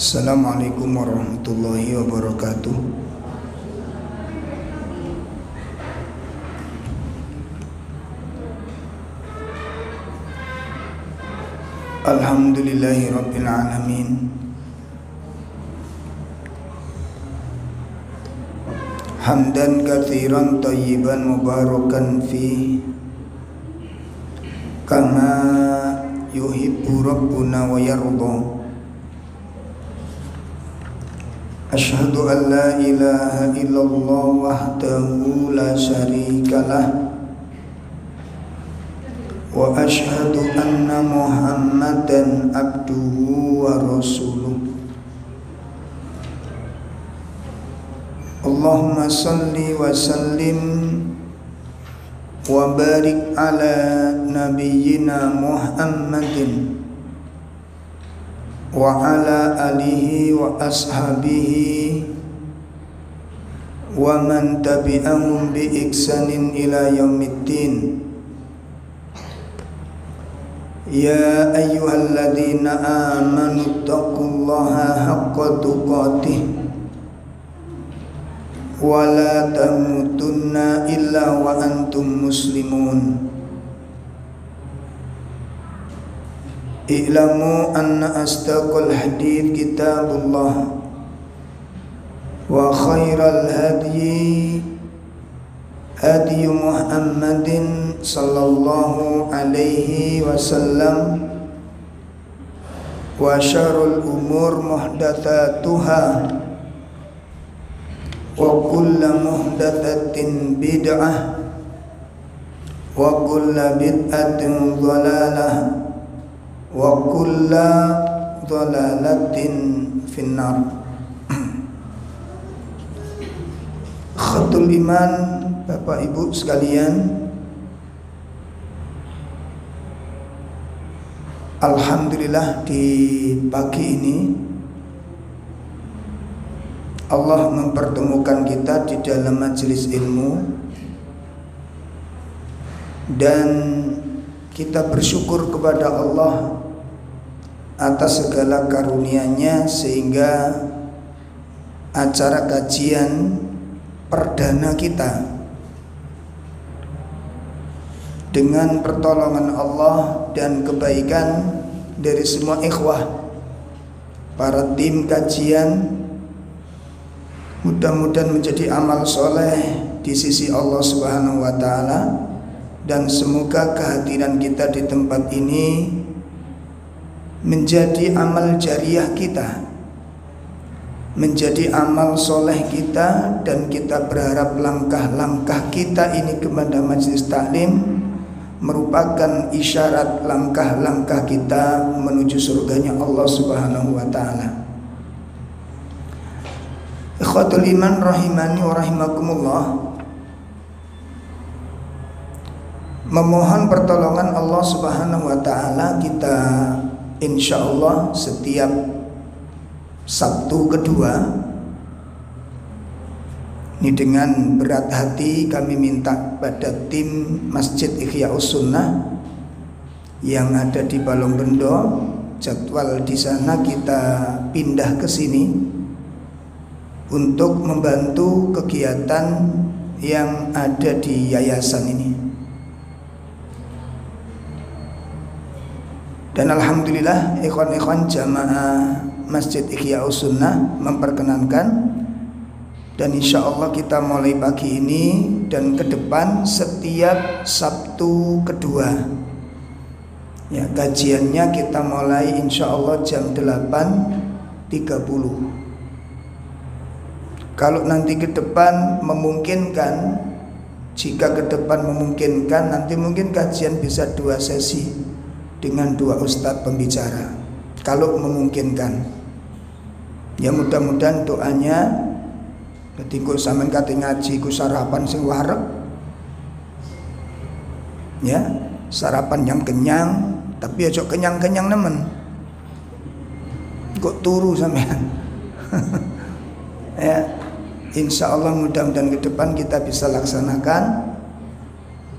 Assalamualaikum warahmatullahi wabarakatuh. Alhamdulillahi rabbil alamin. Hamdan katsiran thayyiban mubarakan fi kama yuhibbu rabbuna wa yarda. Asyhadu an la ilaha illallah wahdahu la syarikalah wa asyhadu anna Muhammadan abduhu wa rasuluh. Allahumma salli wa sallim wa barik ala nabiyyina Muhammadin wa ala alihi wa ashabihi wa man tabi'ahum bi ihsanin ila yaumiddin. Ya ayyuhalladzina amanu taqullaha haqqa tuqatih wa la tamutunna illa wa antum muslimun. I'lamu anna asdaqal hadits kitabullah wa khairal hadyi hadyu Muhammadin sallallahu alaihi wasallam wa syarrul umur muhdatsatuha wa kullu muhdatsatin bid'ah wa kullu bid'atin dhalalah wa kulla dhalalatin finnar. Khatul iman, Bapak Ibu sekalian, alhamdulillah di pagi ini Allah mempertemukan kita di dalam majelis ilmu, dan kita bersyukur kepada Allah atas segala karunia-Nya sehingga acara kajian perdana kita dengan pertolongan Allah dan kebaikan dari semua ikhwah para tim kajian mudah-mudahan menjadi amal soleh di sisi Allah Subhanahu wa taala, dan semoga kehadiran kita di tempat ini menjadi amal jariah kita, menjadi amal soleh kita, dan kita berharap langkah-langkah kita ini kepada majelis taklim merupakan isyarat langkah-langkah kita menuju surganya Allah Subhanahu wa taala. Ikhwatul iman rahimani wa rahimakumullah, memohon pertolongan Allah Subhanahu wa taala, kita insyaallah setiap Sabtu kedua ini dengan berat hati kami minta pada tim Masjid Ihya'us Sunnah yang ada di Balongbendo, jadwal di sana kita pindah ke sini untuk membantu kegiatan yang ada di yayasan ini. Dan alhamdulillah ikhwan-ikhwan jamaah Masjid Ihya'us Sunnah memperkenankan, dan insya Allah kita mulai pagi ini dan ke depan setiap Sabtu kedua ya, kajiannya kita mulai insya Allah jam 8.30. Kalau nanti ke depan memungkinkan, jika ke depan memungkinkan, nanti mungkin kajian bisa 2 sesi dengan 2 ustadz pembicara, kalau memungkinkan. Ya mudah-mudahan doanya ketika sampean kate ngaji ku sarapan sing wareg ya, sarapan yang kenyang, tapi aja kenyang-kenyang nemen kok turu sampean. Ya, insya Allah mudah-mudahan ke depan kita bisa laksanakan.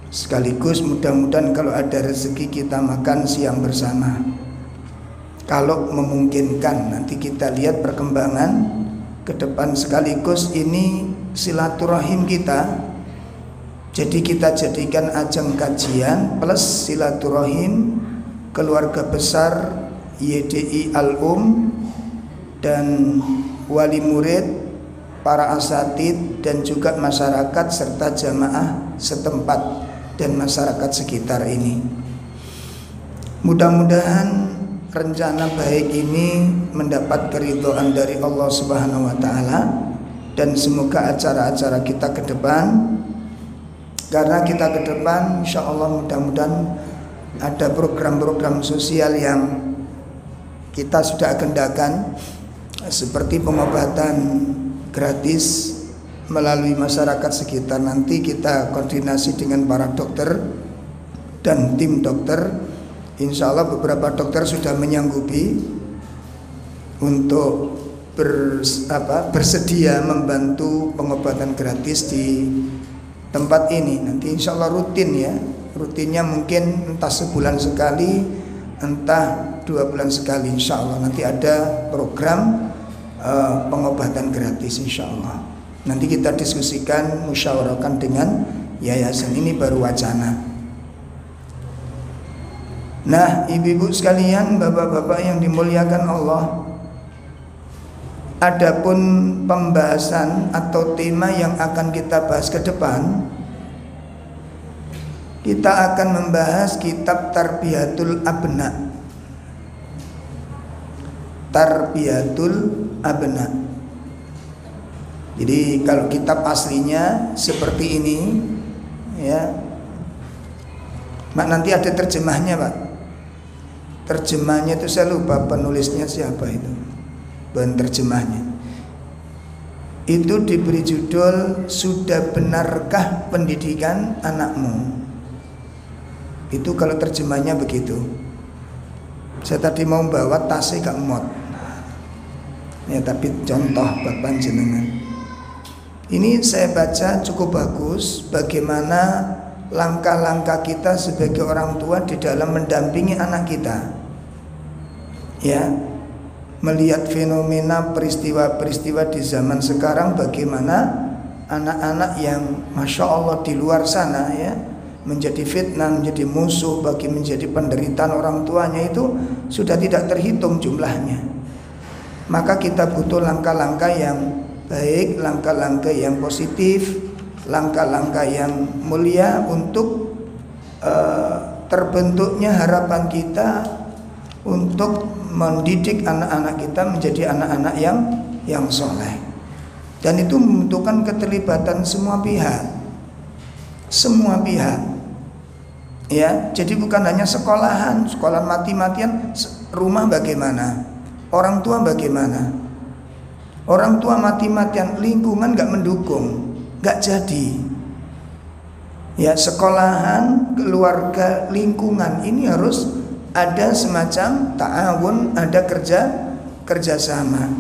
Sekaligus mudah-mudahan kalau ada rezeki kita makan siang bersama. kalau memungkinkan. Nanti kita lihat perkembangan ke depan, sekaligus ini silaturahim kita. Jadi kita jadikan ajang kajian plus silaturahim keluarga besar YDI Al-Um dan wali murid, para asatid dan juga masyarakat serta jamaah setempat dan masyarakat sekitar ini. Mudah-mudahan rencana baik ini mendapat keridhaan dari Allah Subhanahu wa taala, dan semoga acara-acara kita ke depan, karena kita ke depan insya Allah mudah-mudahan ada program-program sosial yang kita sudah agendakan, seperti pengobatan gratis melalui masyarakat sekitar. Nanti kita koordinasi dengan para dokter dan tim dokter. Insya Allah beberapa dokter sudah menyanggupi untuk bersedia membantu pengobatan gratis di tempat ini. Nanti insya Allah rutin ya. Rutinnya mungkin entah sebulan sekali, entah 2 bulan sekali. Insya Allah nanti ada program pengobatan gratis insya Allah. Nanti kita diskusikan, musyawarahkan dengan yayasan. Ini baru wacana. Nah, ibu-ibu sekalian, bapak-bapak yang dimuliakan Allah, adapun pembahasan atau tema yang akan kita bahas ke depan, kita akan membahas kitab Tarbiyatul Abna. Tarbiyatul Abna. Jadi kalau kitab aslinya seperti ini ya. Mak, nanti ada terjemahnya, Pak. Terjemahnya itu saya lupa penulisnya siapa itu. Bahan terjemahnya. Itu diberi judul Sudah Benarkah Pendidikan Anakmu? Itu kalau terjemahnya begitu. Saya tadi mau bawa tasnya gak muat. Ya, tapi contoh buat panjenengan. Ini saya baca cukup bagus bagaimana langkah-langkah kita sebagai orang tua di dalam mendampingi anak kita. Ya, melihat fenomena peristiwa-peristiwa di zaman sekarang, bagaimana anak-anak yang Masya Allah di luar sana ya, menjadi fitnah, menjadi musuh bagi menjadi penderitaan orang tuanya, itu sudah tidak terhitung jumlahnya. Maka kita butuh langkah-langkah yang baik, langkah-langkah yang positif, langkah-langkah yang mulia untuk terbentuknya harapan kita untuk mendidik anak-anak kita menjadi anak-anak yang soleh. Dan itu membutuhkan keterlibatan semua pihak. Semua pihak. Ya, jadi bukan hanya sekolahan, sekolah mati-matian, rumah bagaimana? Orang tua bagaimana? Orang tua mati-matian, lingkungan gak mendukung, gak jadi. Ya, sekolahan, keluarga, lingkungan ini harus ada semacam ta'awun, ada kerjasama.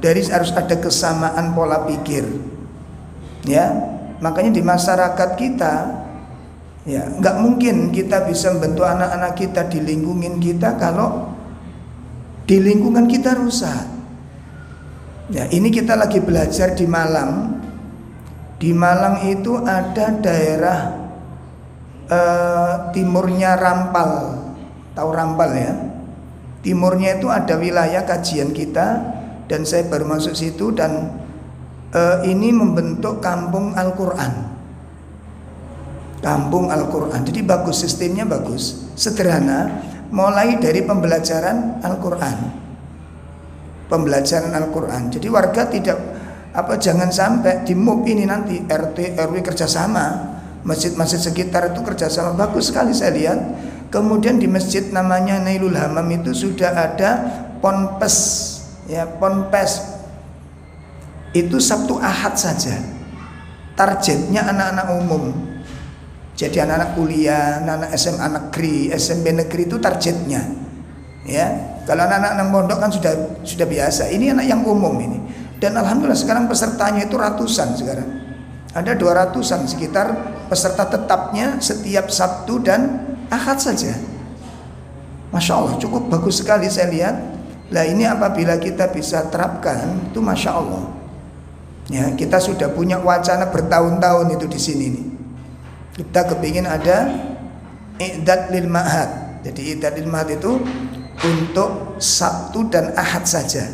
Harus ada kesamaan pola pikir. Ya, makanya di masyarakat kita, ya, nggak mungkin kita bisa membentuk anak-anak kita di lingkungan kita kalau di lingkungan kita rusak. Ya, ini kita lagi belajar di Malang. Di Malang itu ada daerah timurnya Rampal. Tahu Rampal ya? Timurnya itu ada wilayah kajian kita, dan saya baru masuk situ, dan ini membentuk kampung Al-Quran. Kampung Al-Quran. Jadi bagus, sistemnya bagus, sederhana, mulai dari pembelajaran Al-Quran. Pembelajaran Al-Quran. Jadi warga tidak jangan sampai di MUB ini nanti RT RW kerjasama, masjid-masjid sekitar itu kerjasama, bagus sekali saya lihat. Kemudian di masjid namanya Nailul Hamam itu sudah ada ponpes, ya, ponpes. Itu Sabtu Ahad saja. Targetnya anak-anak umum. Jadi anak-anak kuliah, anak-anak SMA negeri, SMP negeri itu targetnya. Ya, kalau anak-anak pondok kan sudah biasa. Ini anak yang umum ini. Dan alhamdulillah sekarang pesertanya itu ratusan sekarang. Ada 200-an sekitar peserta tetapnya setiap Sabtu dan Ahad saja. Masya Allah, cukup bagus sekali saya lihat. Lah ini apabila kita bisa terapkan, itu Masya Allah. Ya, kita sudah punya wacana bertahun-tahun itu di sini nih. Kita kepingin ada i'dad lil ma'had. Jadi i'dad lil ma'had itu untuk Sabtu dan Ahad saja.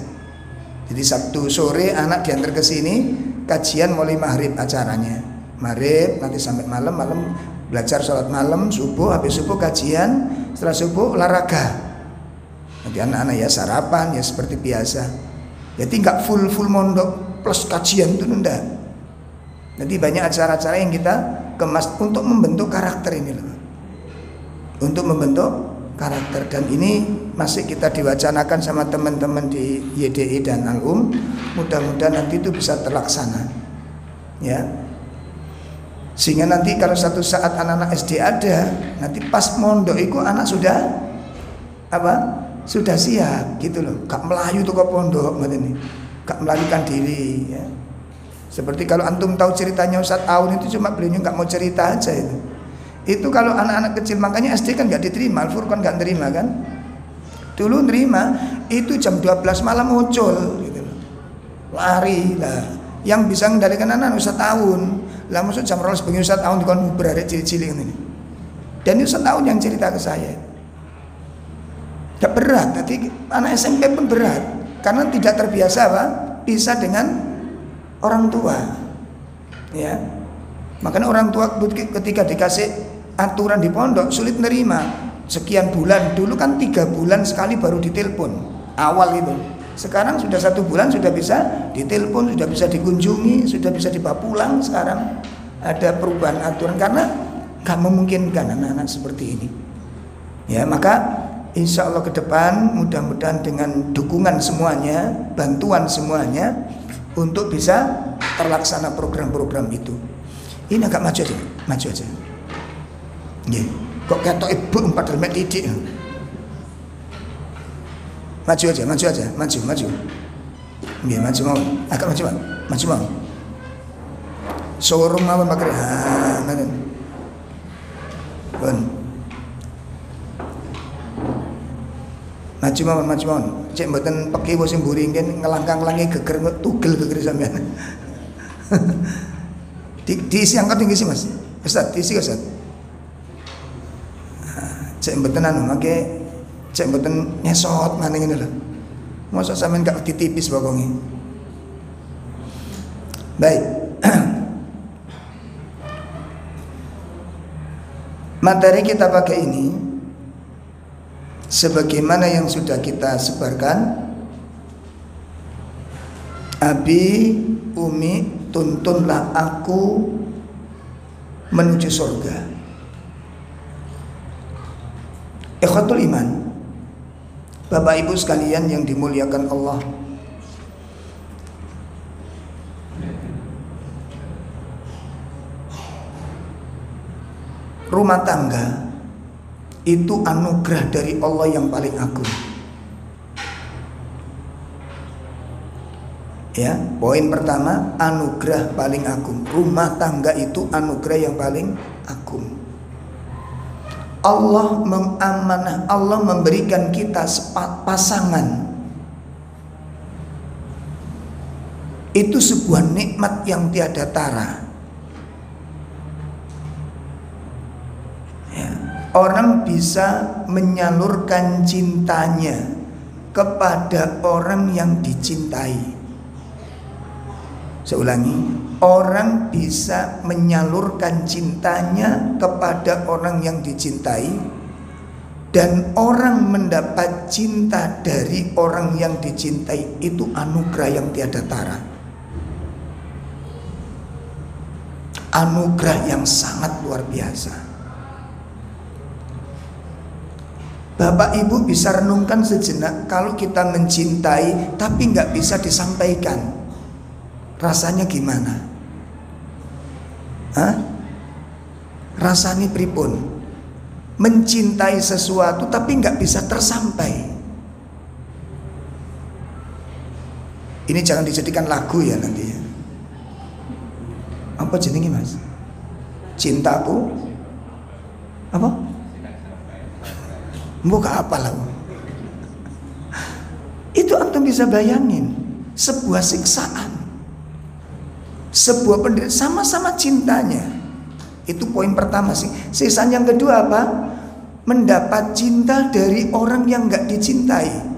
Jadi Sabtu sore anak diantar ke sini, kajian mulai maghrib acaranya. Maghrib nanti sampai malam, malam belajar sholat malam, subuh, habis subuh kajian, setelah subuh olahraga. Nanti anak-anak ya sarapan ya seperti biasa. Jadi nggak full mondok plus kajian itu enggak. Nanti banyak acara-acara yang kita kemas untuk membentuk karakter ini loh. Untuk membentuk karakter, dan ini masih kita diwacanakan sama teman-teman di YDI dan Al-Um. Mudah-mudahan nanti itu bisa terlaksana. Ya. Sehingga nanti kalau satu saat anak-anak SD ada, nanti pas mondok itu anak sudah apa? Sudah siap gitu loh. Gak melayu tuh ke pondok ini. Gak melarikan diri ya. Seperti kalau antum tahu ceritanya Ustadz Aun itu, cuma beliau nggak mau cerita aja itu. Itu kalau anak-anak kecil, makanya SD kan nggak diterima, Al-Furqan nggak terima kan. Dulu nerima itu jam 12 malam muncul gitu loh. Lari lah. Yang bisa mengendalikan anak Ustadz Aun. Lah maksud jam 12 bengi Ustadz Aun dikon berada cilik-cilik ini. Dan Ustadz Aun yang cerita ke saya. Gak berat, nanti anak SMP pun berat karena tidak terbiasa apa? Bisa dengan orang tua. Ya. Makanya orang tua ketika dikasih aturan di pondok sulit nerima. Sekian bulan, dulu kan 3 bulan sekali baru ditelepon awal itu. Sekarang sudah 1 bulan sudah bisa ditelepon, sudah bisa dikunjungi, sudah bisa dibawa pulang. Sekarang ada perubahan aturan karena gak memungkinkan anak-anak seperti ini. Ya, maka insya Allah ke depan mudah-mudahan dengan dukungan semuanya, bantuan semuanya untuk bisa terlaksana program-program itu. Ini agak maju aja, maju aja. Nggih, kok ketok ibu padahal mek titik. Maju aja, maju aja, maju. Nggih, maju mau. Agak maju, Pak. Maju mau. Showroom mawon Pak. Ngoten. Pun. Maju mawon. Cek mboten pekiwo sing mburi ngen ngelangkang-langi geger tugel geger sampean. Diisi angkat tinggi sih Mas. Ustaz, diisi Ustaz. Cek mboten anu mangke cek mboten nyesot maning ngene lho. Mosok sampean gak ditipis bokonge. Baik. Materi kita pakai ini sebagaimana yang sudah kita sebarkan. Abi, Umi, tuntunlah aku menuju surga. Ikhwatul iman, Bapak Ibu sekalian yang dimuliakan Allah, rumah tangga itu anugerah dari Allah yang paling agung. Ya, poin pertama, anugerah paling agung. Rumah tangga itu anugerah yang paling agung. Allah mengamanah, Allah memberikan kita pasangan. Itu sebuah nikmat yang tiada tara. Ya, orang bisa menyalurkan cintanya kepada orang yang dicintai. Saya ulangi, orang bisa menyalurkan cintanya kepada orang yang dicintai, dan orang mendapat cinta dari orang yang dicintai itu anugerah yang tiada tara. Anugerah yang sangat luar biasa. Bapak Ibu bisa renungkan sejenak, kalau kita mencintai tapi nggak bisa disampaikan, rasanya gimana? Rasanya pripun? Mencintai sesuatu tapi nggak bisa tersampai. Ini jangan dijadikan lagu ya nanti ya. Apa jenenge Mas? Cintaku apa? Buka apa lah? Itu antum bisa bayangin sebuah siksaan, sebuah penderitaan, sama-sama cintanya. Itu poin pertama sih. Siksaan yang kedua apa? Mendapat cinta dari orang yang nggak dicintai.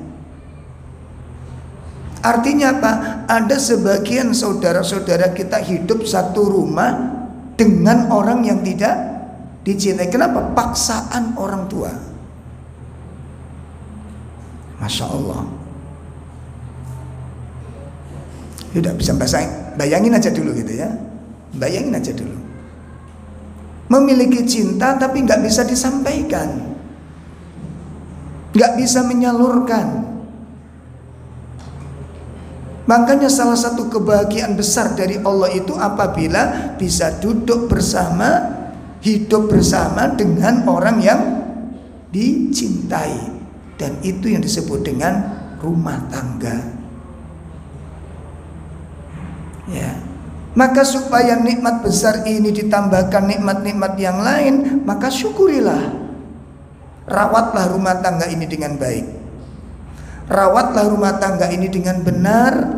Artinya apa? Ada sebagian saudara-saudara kita hidup satu rumah dengan orang yang tidak dicintai. Kenapa? Paksaan orang tua. Masya Allah. Tidak bisa bayangin aja dulu gitu ya. Bayangin aja dulu. Memiliki cinta tapi nggak bisa disampaikan, nggak bisa menyalurkan. Makanya salah satu kebahagiaan besar dari Allah itu apabila bisa duduk bersama, hidup bersama dengan orang yang dicintai. Dan itu yang disebut dengan rumah tangga. Ya. Maka supaya nikmat besar ini ditambahkan nikmat-nikmat yang lain, maka syukurilah. Rawatlah rumah tangga ini dengan baik. Rawatlah rumah tangga ini dengan benar.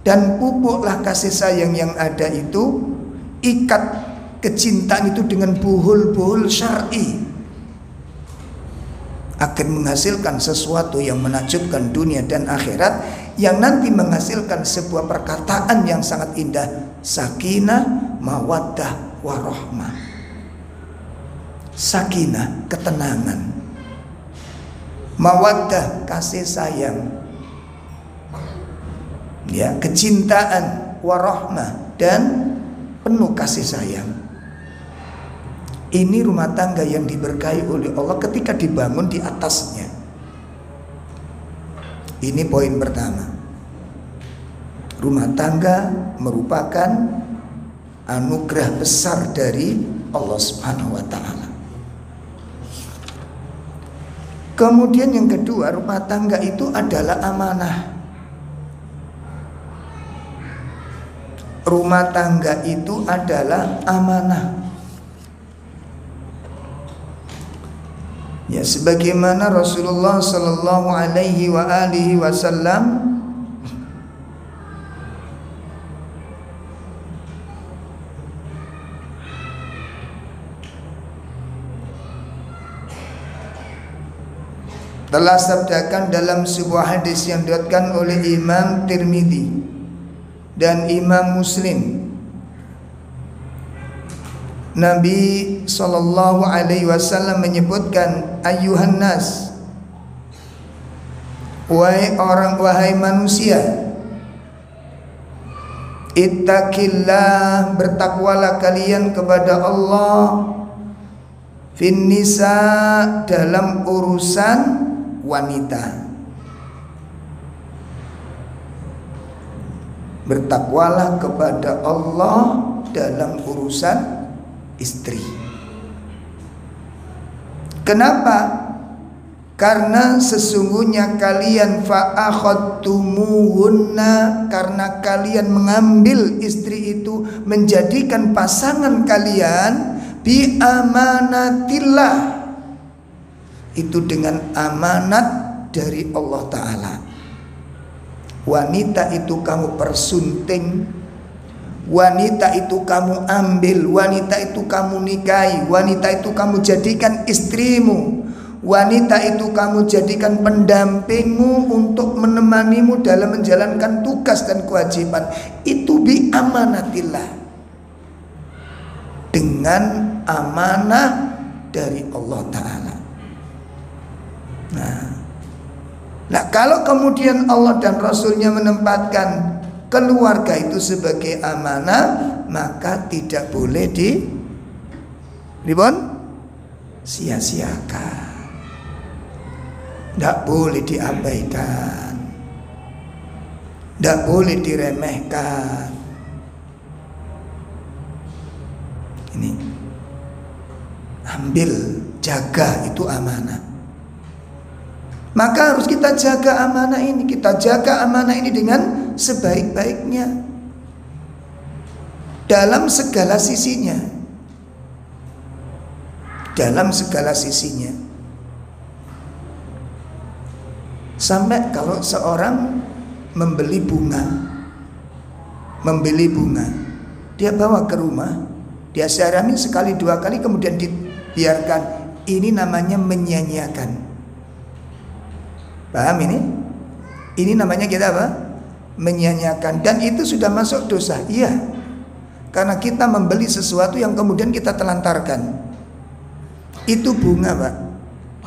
Dan pupuklah kasih sayang yang ada itu. Ikat kecintaan itu dengan buhul-buhul syar'i. Akan menghasilkan sesuatu yang menakjubkan dunia dan akhirat, yang nanti menghasilkan sebuah perkataan yang sangat indah. Sakinah, mawaddah, warahmah. Sakinah, ketenangan. Mawaddah, kasih sayang. Ya, kecintaan, warahmah, dan penuh kasih sayang. Ini rumah tangga yang diberkahi oleh Allah ketika dibangun di atasnya. Ini poin pertama. Rumah tangga merupakan anugerah besar dari Allah Subhanahu wa ta'ala. Kemudian yang kedua, rumah tangga itu adalah amanah. Rumah tangga itu adalah amanah. Ya, sebagaimana Rasulullah sallallahu alaihi wa alihi wasallam telah sabdakan dalam sebuah hadis yang diriwayatkan oleh Imam Tirmidzi dan Imam Muslim. Nabi sallallahu alaihi wasallam menyebutkan, ayuhan nas, wahai manusia, ittaqillah, bertakwalah kalian kepada Allah, fin nisa, dalam urusan wanita. Bertakwalah kepada Allah dalam urusan istri. Kenapa? Karena sesungguhnya kalian fa'akhadtumuhunna, karena kalian mengambil istri itu, menjadikan pasangan kalian bi amanatillah, itu dengan amanat dari Allah Ta'ala. Wanita itu kamu persunting, wanita itu kamu ambil, wanita itu kamu nikahi, wanita itu kamu jadikan istrimu, wanita itu kamu jadikan pendampingmu untuk menemanimu dalam menjalankan tugas dan kewajiban. Itu bi amanatillah, dengan amanah dari Allah Ta'ala. Nah, kalau kemudian Allah dan Rasulnya menempatkan keluarga itu sebagai amanah, maka tidak boleh sia-siakan, tidak boleh diabaikan, tidak boleh diremehkan. Ini ambil, jaga, itu amanah. Maka harus kita jaga amanah ini. Kita jaga amanah ini dengan sebaik-baiknya, dalam segala sisinya. Dalam segala sisinya. Sampai kalau seorang membeli bunga, dia bawa ke rumah, dia sirami sekali dua kali kemudian dibiarkan, ini namanya menyia-nyiakan. Paham ini? Ini namanya kita apa? Menyia-nyiakan. Dan itu sudah masuk dosa. Iya. Karena kita membeli sesuatu yang kemudian kita telantarkan. Itu bunga, Pak.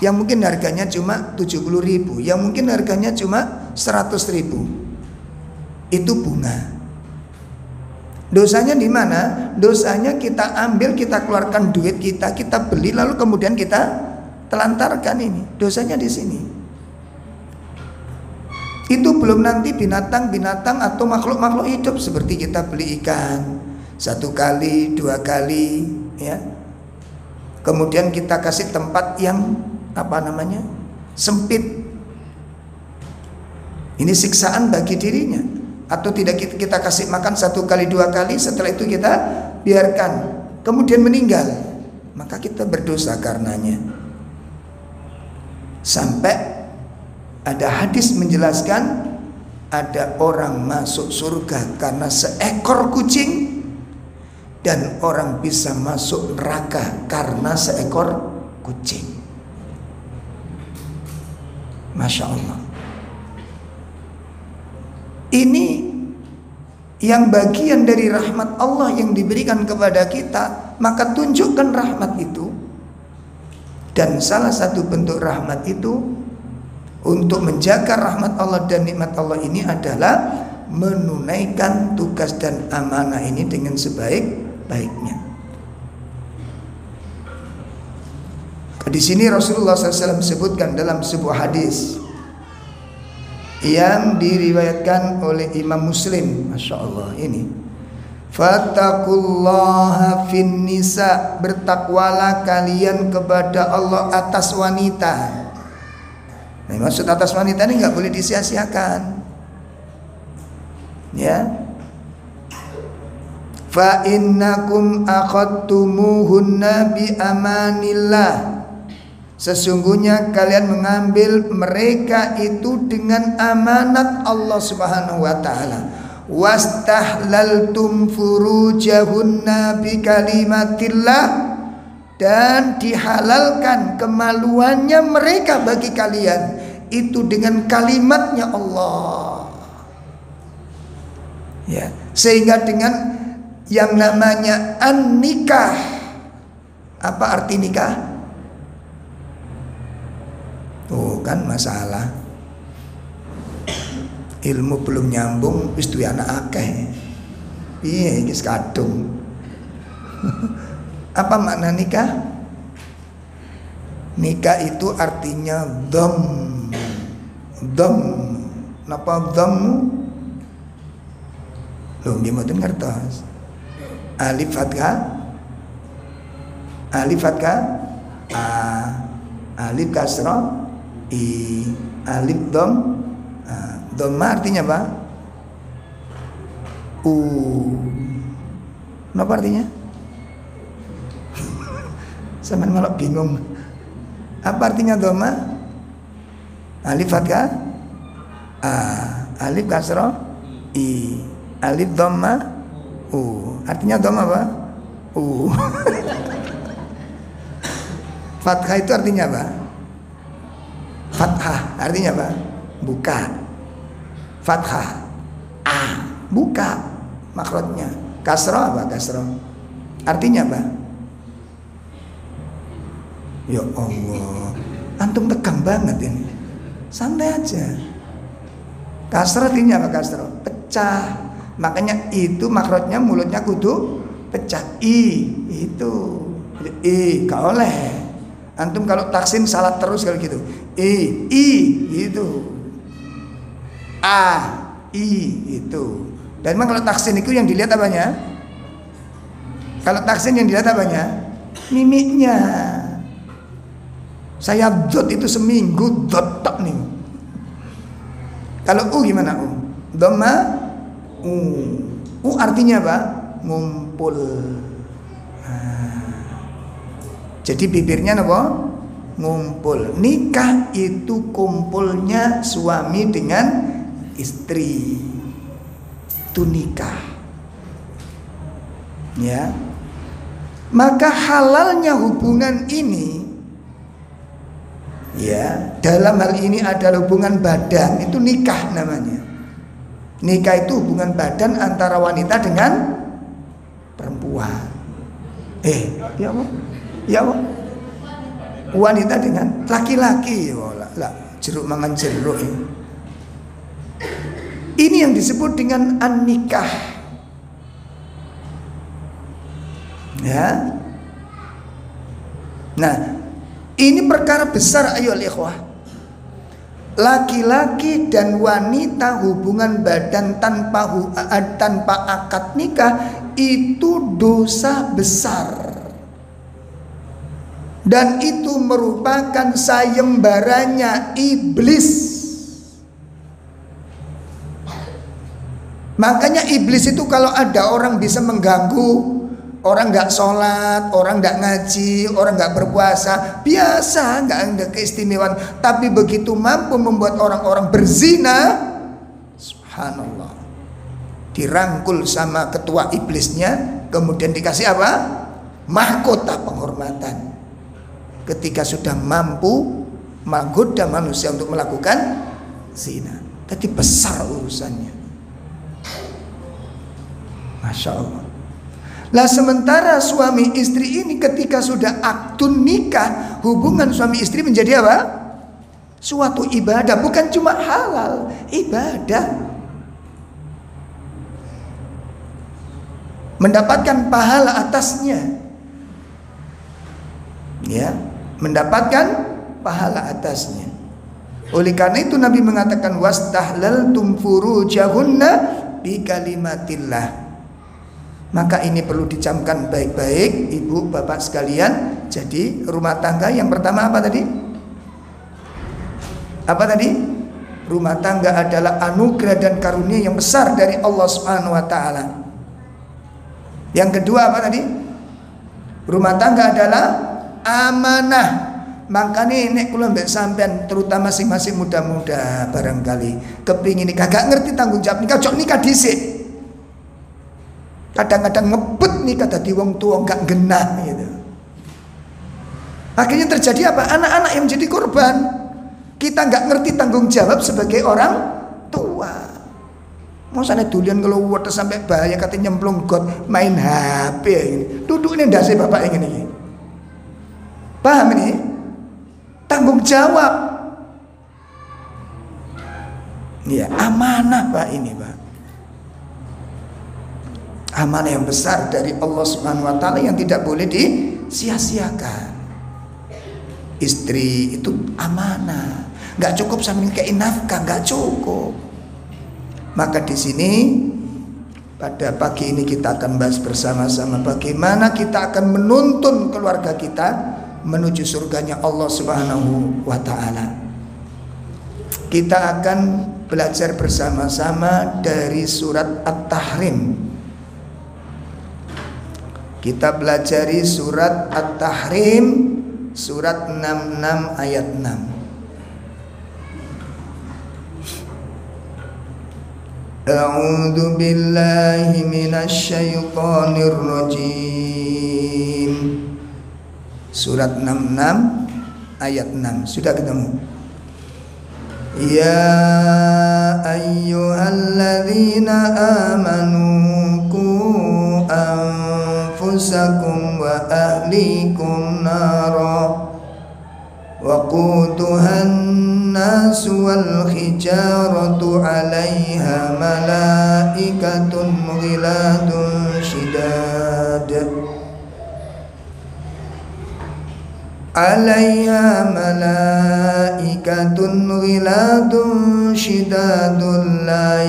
Yang mungkin harganya cuma 70.000, yang mungkin harganya cuma 100.000. Itu bunga. Dosanya di mana? Dosanya kita ambil, kita keluarkan duit kita beli lalu kemudian kita telantarkan ini. Dosanya di sini. Itu belum nanti binatang-binatang atau makhluk-makhluk hidup seperti kita beli ikan 1 kali, 2 kali, ya. Kemudian kita kasih tempat yang sempit. Ini siksaan bagi dirinya. Atau tidak kita kasih makan 1 kali 2 kali, setelah itu kita biarkan kemudian meninggal, maka kita berdosa karenanya. Sampai ada hadis menjelaskan ada orang masuk surga karena seekor kucing, dan orang bisa masuk neraka karena seekor kucing. Masya Allah. Ini yang bagian dari rahmat Allah yang diberikan kepada kita, maka tunjukkan rahmat itu. Dan salah satu bentuk rahmat itu untuk menjaga rahmat Allah dan nikmat Allah ini adalah menunaikan tugas dan amanah ini dengan sebaik-baiknya. Di sini Rasulullah SAW sebutkan dalam sebuah hadis yang diriwayatkan oleh Imam Muslim, Masya Allah ini, fattaqullaha fin nisa, bertakwalah kalian kepada Allah atas wanita. Nah, maksud atas wanita ini nggak boleh disia-siakan, ya. Fa innakum akhadtumuhunna bi amanillah, sesungguhnya kalian mengambil mereka itu dengan amanat Allah Subhanahu wa taala. Wastahlaltum furujahunna bi kalimatillah, dan dihalalkan kemaluannya mereka bagi kalian itu dengan kalimatnya Allah. Ya, sehingga dengan yang namanya an-nikah. Apa arti nikah? Tuh kan masalah, ilmu belum nyambung wis duwe anak akeh. Piye iki kadung. Apa makna nikah? Nikah itu artinya dham. Napa dham? Lho nggih mboten ngertos. Alif fathah, a, alif kasrah, i, alif dom. Dhamma artinya apa? Apa artinya? Sampeyan malah bingung. Apa artinya dhamma? Alif fathah, a, alif kasrah, i, alif dhamma, artinya dhamma apa? Fathah itu artinya apa? Fathah artinya apa? Buka. Fathah, buka makrotnya. Kasroh apa? Kasroh artinya apa? Ya Allah, antum tegang banget ini. Santai aja. Kasroh artinya apa? Kasroh pecah. Makanya itu makrotnya mulutnya kudu pecah. Itu gak oleh. Antum kalau taksin salah terus kalau gitu. Gitu. Itu. Dan memang kalau taksin itu yang dilihat apanya? Kalau taksin yang dilihat apanya? Mimiknya. Saya dot itu seminggu dot tok nih. Kalau gimana Dhamma artinya apa? Ngumpul. Jadi bibirnya apa? ngumpul. Nikah itu kumpulnya suami dengan istri. Itu nikah. Ya. Maka halalnya hubungan ini, ya, dalam hal ini adalah hubungan badan, itu nikah namanya. Nikah itu hubungan badan antara wanita dengan perempuan. Ya apa? Ya apa? Wanita dengan laki-laki. Jeruk mangan jeruk. Ini yang disebut dengan an-nikah. Ya. Nah, ini perkara besar ayo ikhwah. Laki-laki dan wanita hubungan badan tanpa akad nikah itu dosa besar. Dan itu merupakan sayembaranya iblis. Makanya iblis itu kalau ada orang bisa mengganggu, orang nggak sholat, orang nggak ngaji, orang nggak berpuasa, biasa, nggak ada keistimewaan. Tapi begitu mampu membuat orang-orang berzina, subhanallah, dirangkul sama ketua iblisnya, kemudian dikasih apa? Mahkota penghormatan. Ketika sudah mampu menggoda manusia untuk melakukan zina, jadi besar urusannya. Masya Allah. Lah sementara suami istri ini ketika sudah akdun nikah, hubungan suami istri menjadi apa? Suatu ibadah, bukan cuma halal, ibadah. Mendapatkan pahala atasnya. Ya, mendapatkan pahala atasnya. Oleh karena itu Nabi mengatakan wastahlaltum furujahunna bi kalimatillah. Maka ini perlu dicamkan baik-baik ibu bapak sekalian. Jadi rumah tangga yang pertama apa tadi? Apa tadi? Rumah tangga adalah anugerah dan karunia yang besar dari Allah Subhanahu wa taala. Yang kedua apa tadi? Rumah tangga adalah amanah. Makanya nek kula mbek sampean terutama sing masih muda-muda barangkali kepingin nikah gak ngerti tanggung jawab nikah, cok nikah dhisik. Kadang-kadang ngebut nikah dadi wong tua gak genah gitu. Akhirnya terjadi apa? Anak-anak yang menjadi korban. Kita gak ngerti tanggung jawab sebagai orang tua. Mau sana dulian ngeluwet sampai bahaya katanya nyemplung got main HP ini. Duduk ini ndase bapak ini. Paham ini? Tanggung jawab. Iya, amanah Pak ini, Pak. Amanah yang besar dari Allah Subhanahu wa taala yang tidak boleh disia-siakan. Istri itu amanah. Enggak cukup sambil kayak nafkah, enggak cukup. Maka di sini pada pagi ini kita akan bahas bersama-sama bagaimana kita akan menuntun keluarga kita menuju surganya Allah Subhanahu wa taala. Kita akan belajar bersama-sama dari surat At-Tahrim. Kita pelajari surat At-Tahrim surat 66 ayat 6. A'udzu billahi minasy syaithanir rajim. Surat 66 ayat 6. Sudah ketemu? Ya ayyuhalladzina amanu qu anfusakum wa ahlikum nara waquduhan nasu wal hijaratu 'alaiha malaikatun ghiladun shidad 'alaiha malaikatun ghiladun shidadun la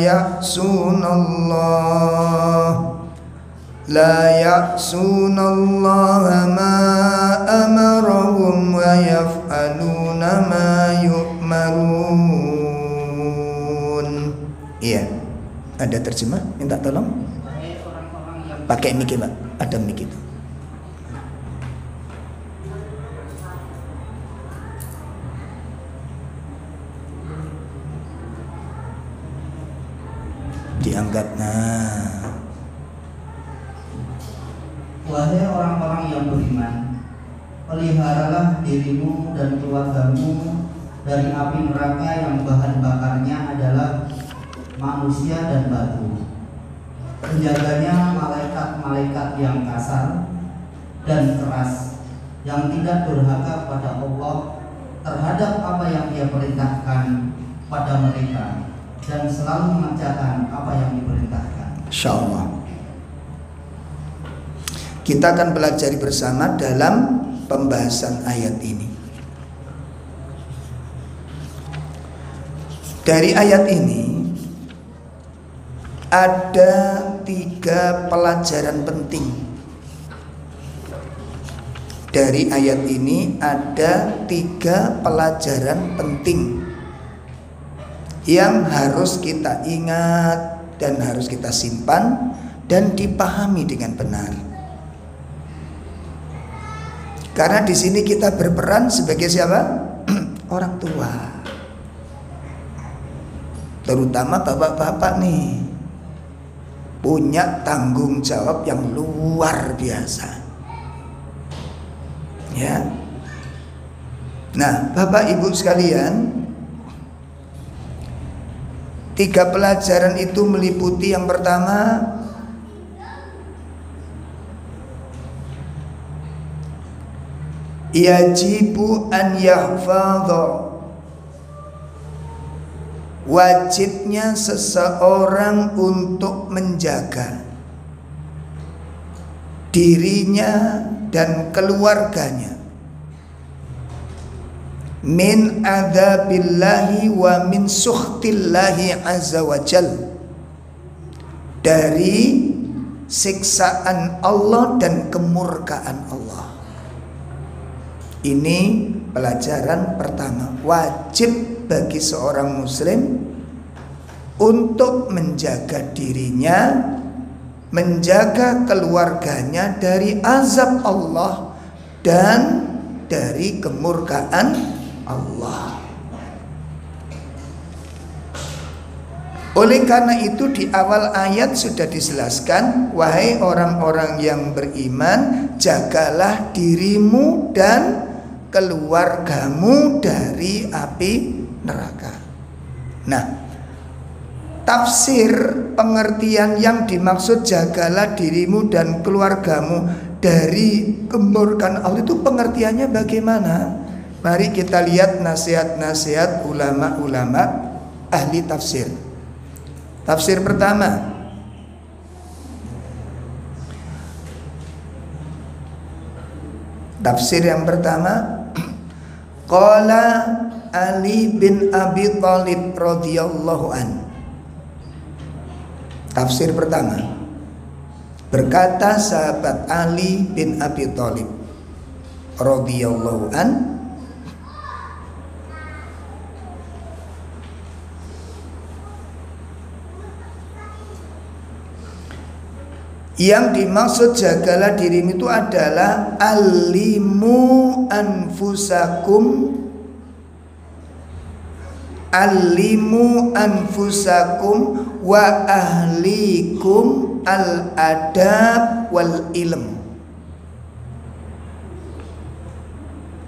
ya'sunallaha ma amarahum wa yaf'aluna ma yu'marun. Iya, ada terjemah? Minta tolong. Pakai mic Pak, ada mic itu. diangkat. Nah, wahai orang-orang yang beriman, peliharalah dirimu dan keluargamu dari api neraka yang bahan bakarnya adalah manusia dan batu. Penjaganya malaikat-malaikat yang kasar dan keras, yang tidak durhaka pada Allah terhadap apa yang Dia perintahkan pada mereka, dan selalu mengerjakan apa yang diperintahkan. insyaallah kita akan pelajari bersama dalam pembahasan ayat ini. Dari ayat ini ada 3 pelajaran penting. Dari ayat ini ada 3 pelajaran penting yang harus kita ingat dan harus kita simpan dan dipahami dengan benar. Karena di sini kita berperan sebagai siapa? Orang tua. Terutama bapak-bapak nih, punya tanggung jawab yang luar biasa. Ya. Nah, Bapak Ibu sekalian, 3 pelajaran itu meliputi yang pertama, yajibu an yahfadha, wajibnya seseorang untuk menjaga dirinya dan keluarganya min adzabillahi wa min sukhtillahi azza wa jal, dari siksaan Allah dan kemurkaan Allah. Ini pelajaran pertama, wajib bagi seorang muslim untuk menjaga dirinya, menjaga keluarganya dari azab Allah dan dari kemurkaan Allah. Oleh karena itu di awal ayat sudah dijelaskan, wahai orang-orang yang beriman, jagalah dirimu dan keluargamu dari api neraka. Nah, tafsir pengertian yang dimaksud jagalah dirimu dan keluargamu dari kemurkaan Allah itu pengertiannya bagaimana? Mari kita lihat nasihat-nasihat ulama-ulama ahli tafsir. Tafsir pertama, tafsir yang pertama, qala Ali bin Abi Thalib radhiyallahu an. Tafsir pertama, berkata sahabat Ali bin Abi Thalib radhiyallahu an, yang dimaksud jagalah dirimu itu adalah alimu anfusakum, alimu anfusakum wa ahlikum al adab wal ilm.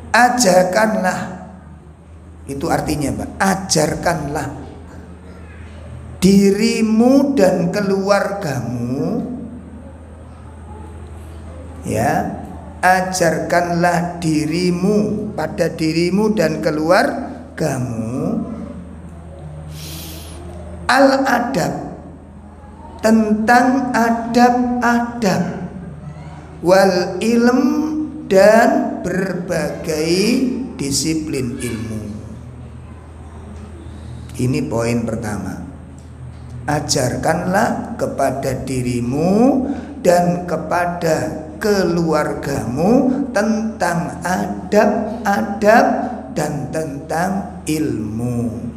Ajarkanlah, itu artinya Pak, ajarkanlah dirimu dan keluargamu, ya, ajarkanlah dirimu pada dirimu dan keluargamu al-adab, tentang adab-adab, wal ilm, dan berbagai disiplin ilmu. Ini poin pertama. Ajarkanlah kepada dirimu dan kepada keluargamu tentang adab-adab dan tentang ilmu.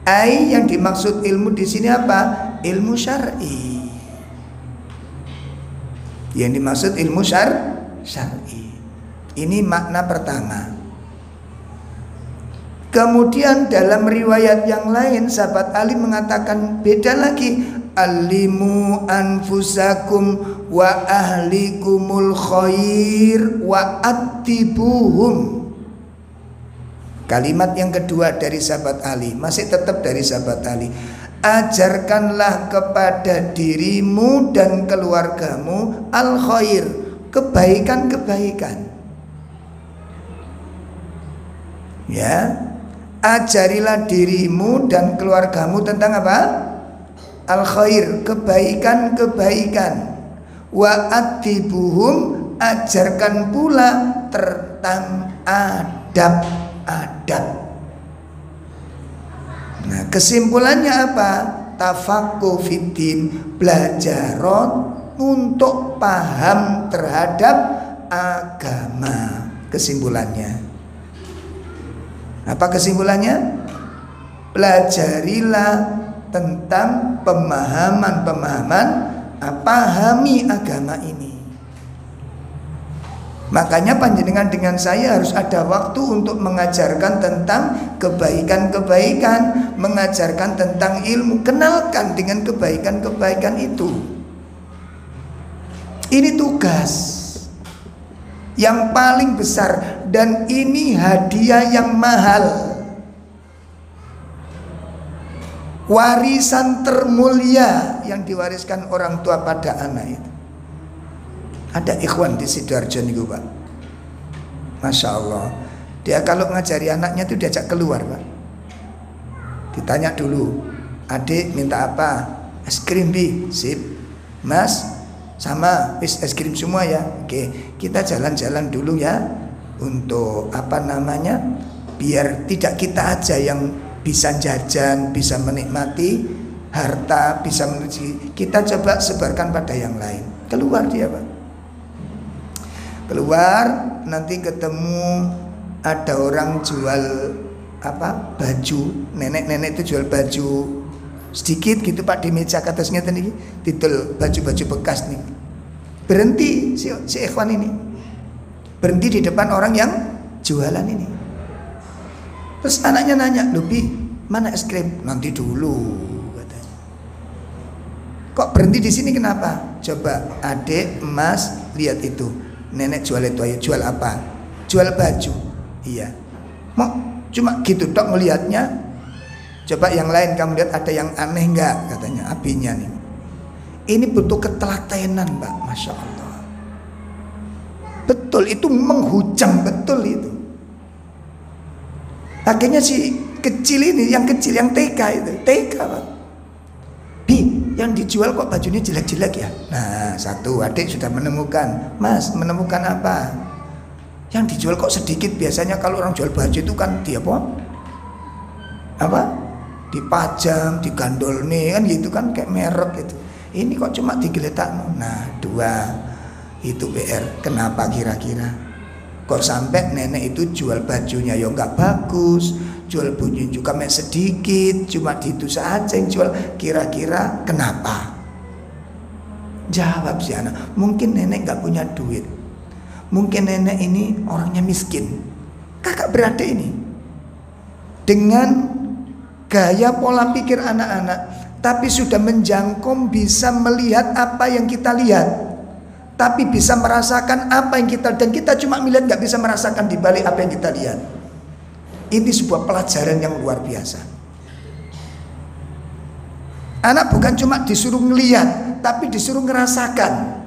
Yang dimaksud ilmu di sini apa? Ilmu syar'i. Yang dimaksud ilmu syar'i. Ini makna pertama. Kemudian dalam riwayat yang lain sahabat Ali mengatakan beda lagi, Allimu anfusakum wa ahlikumul khair wa attibuhum. Kalimat yang kedua dari sahabat Ali, masih tetap dari sahabat Ali. Ajarkanlah kepada dirimu dan keluargamu al khair, kebaikan-kebaikan. Ya, ajarilah dirimu dan keluargamu tentang apa? Al khair, kebaikan-kebaikan. Wa atibuhum, ajarkan pula tentang adab-adab. Nah, kesimpulannya apa? Tafaqquh fiddin, belajar untuk paham terhadap agama. Kesimpulannya apa kesimpulannya? Pelajarilah tentang pemahaman-pemahaman, pahami agama ini. Makanya panjenengan dengan saya harus ada waktu untuk mengajarkan tentang kebaikan-kebaikan, mengajarkan tentang ilmu, kenalkan dengan kebaikan-kebaikan itu. Ini tugas yang paling besar dan ini hadiah yang mahal. Warisan termulia yang diwariskan orang tua pada anak itu. Ada ikhwan di Sidoarjo nih Pak, Masya Allah. Dia kalau ngajari anaknya itu diajak keluar Pak. Ditanya dulu, adik minta apa? Es krim bi, sip. Mas, sama es krim semua ya. Oke, kita jalan-jalan dulu ya. Untuk apa namanya, biar tidak kita aja yang bisa jajan, bisa menikmati harta, bisa menuju. Kita coba sebarkan pada yang lain. Keluar dia Pak. Keluar, nanti ketemu ada orang jual apa, baju. Nenek-nenek itu jual baju sedikit gitu Pak, di meja ke atasnya tadi titel baju-baju bekas nih. Berhenti si ikhwan ini, berhenti di depan orang yang jualan ini. Terus anaknya nanya, "Lubi, mana es krim?" "Nanti dulu," katanya. "Kok berhenti di sini kenapa?" "Coba adik, emas, lihat itu. Nenek jual itu aja." "Jual apa?" "Jual baju." "Iya." "Mau cuma gitu dok melihatnya? Coba yang lain kamu lihat ada yang aneh enggak?" katanya. "Abinya nih." Ini butuh ketelatenan Mbak, Masya Allah. Betul, itu menghujam, betul itu. Akhirnya si kecil ini, yang kecil, yang TK itu, TK Pak. "Bi, yang dijual kok bajunya jelek-jelek ya?" Nah, satu adik sudah menemukan. "Mas, menemukan apa?" "Yang dijual kok sedikit, biasanya kalau orang jual baju itu kan dia apa? Dipajang, digandol nih kan gitu kan, kayak merek gitu. Ini kok cuma digeletak." Nah, dua itu PR. Kenapa kira-kira? Kok sampai nenek itu jual bajunya ya nggak bagus, jual baju juga sedikit, cuma itu saja yang jual. Kira-kira kenapa? Jawab si anak, mungkin nenek nggak punya duit, mungkin nenek ini orangnya miskin. Kakak beradik ini dengan gaya pola pikir anak-anak, tapi sudah menjangkau, bisa melihat apa yang kita lihat, tapi bisa merasakan apa yang kita, dan kita cuma melihat, nggak bisa merasakan di balik apa yang kita lihat. Ini sebuah pelajaran yang luar biasa. Anak bukan cuma disuruh ngelihat, tapi disuruh ngerasakan.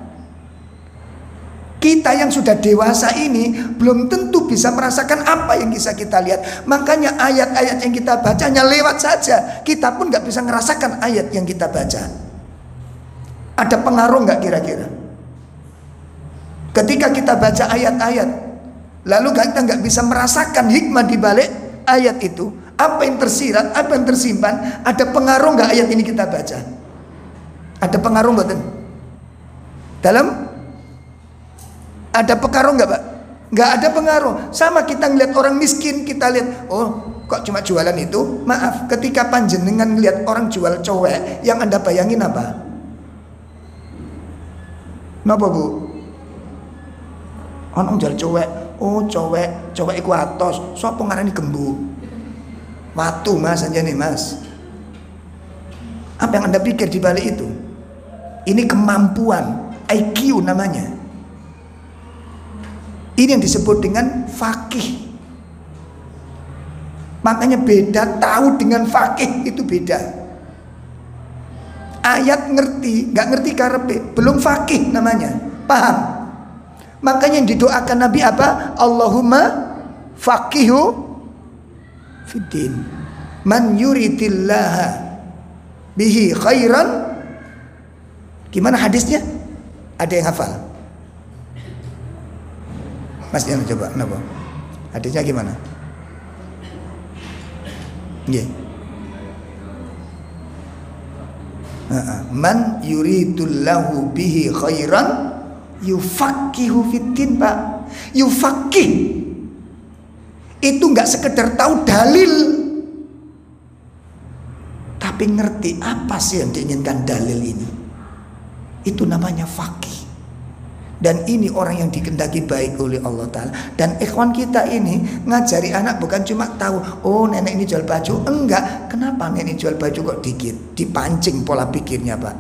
Kita yang sudah dewasa ini belum tentu bisa merasakan apa yang bisa kita lihat. Makanya ayat-ayat yang kita baca hanya lewat saja. Kita pun nggak bisa ngerasakan ayat yang kita baca. Ada pengaruh nggak kira-kira? Ketika kita baca ayat-ayat, lalu kita nggak bisa merasakan hikmah di balik ayat itu, apa yang tersirat, apa yang tersimpan, ada pengaruh nggak ayat ini kita baca? Ada pengaruh nggak? Ada pengaruh nggak Pak? Nggak ada pengaruh. Sama kita ngeliat orang miskin, kita lihat, oh kok cuma jualan itu? Maaf, ketika panjenengan ngeliat orang jual cowek, yang Anda bayangin apa? Napa Bu? Orang jual cowek, oh cowek iku atos, sapa ngarani gembu? Watu Mas aja nih Mas. Apa yang Anda pikir di balik itu? Ini kemampuan, IQ namanya. Ini yang disebut dengan faqih. Makanya beda, tahu dengan faqih itu beda. Ayat ngerti, nggak ngerti karepe, belum faqih namanya, paham. Makanya yang didoakan Nabi apa? Allahumma faqihu fiddin. Man yuridillaha bihi khairan. Gimana hadisnya? Ada yang hafal? Mas yang coba, kenapa? Hadisnya gimana? Yeah. Man yuridullahu bihi khairan yufaqihu fiddin, Pak. Yufaqih itu nggak sekedar tahu dalil, tapi ngerti apa sih yang diinginkan dalil ini. Itu namanya faqih. Dan ini orang yang dikehendaki baik oleh Allah Ta'ala. Dan ikhwan kita ini ngajari anak bukan cuma tahu, oh nenek ini jual baju. Enggak, kenapa nenek jual baju kok dikit? Dipancing pola pikirnya, Pak.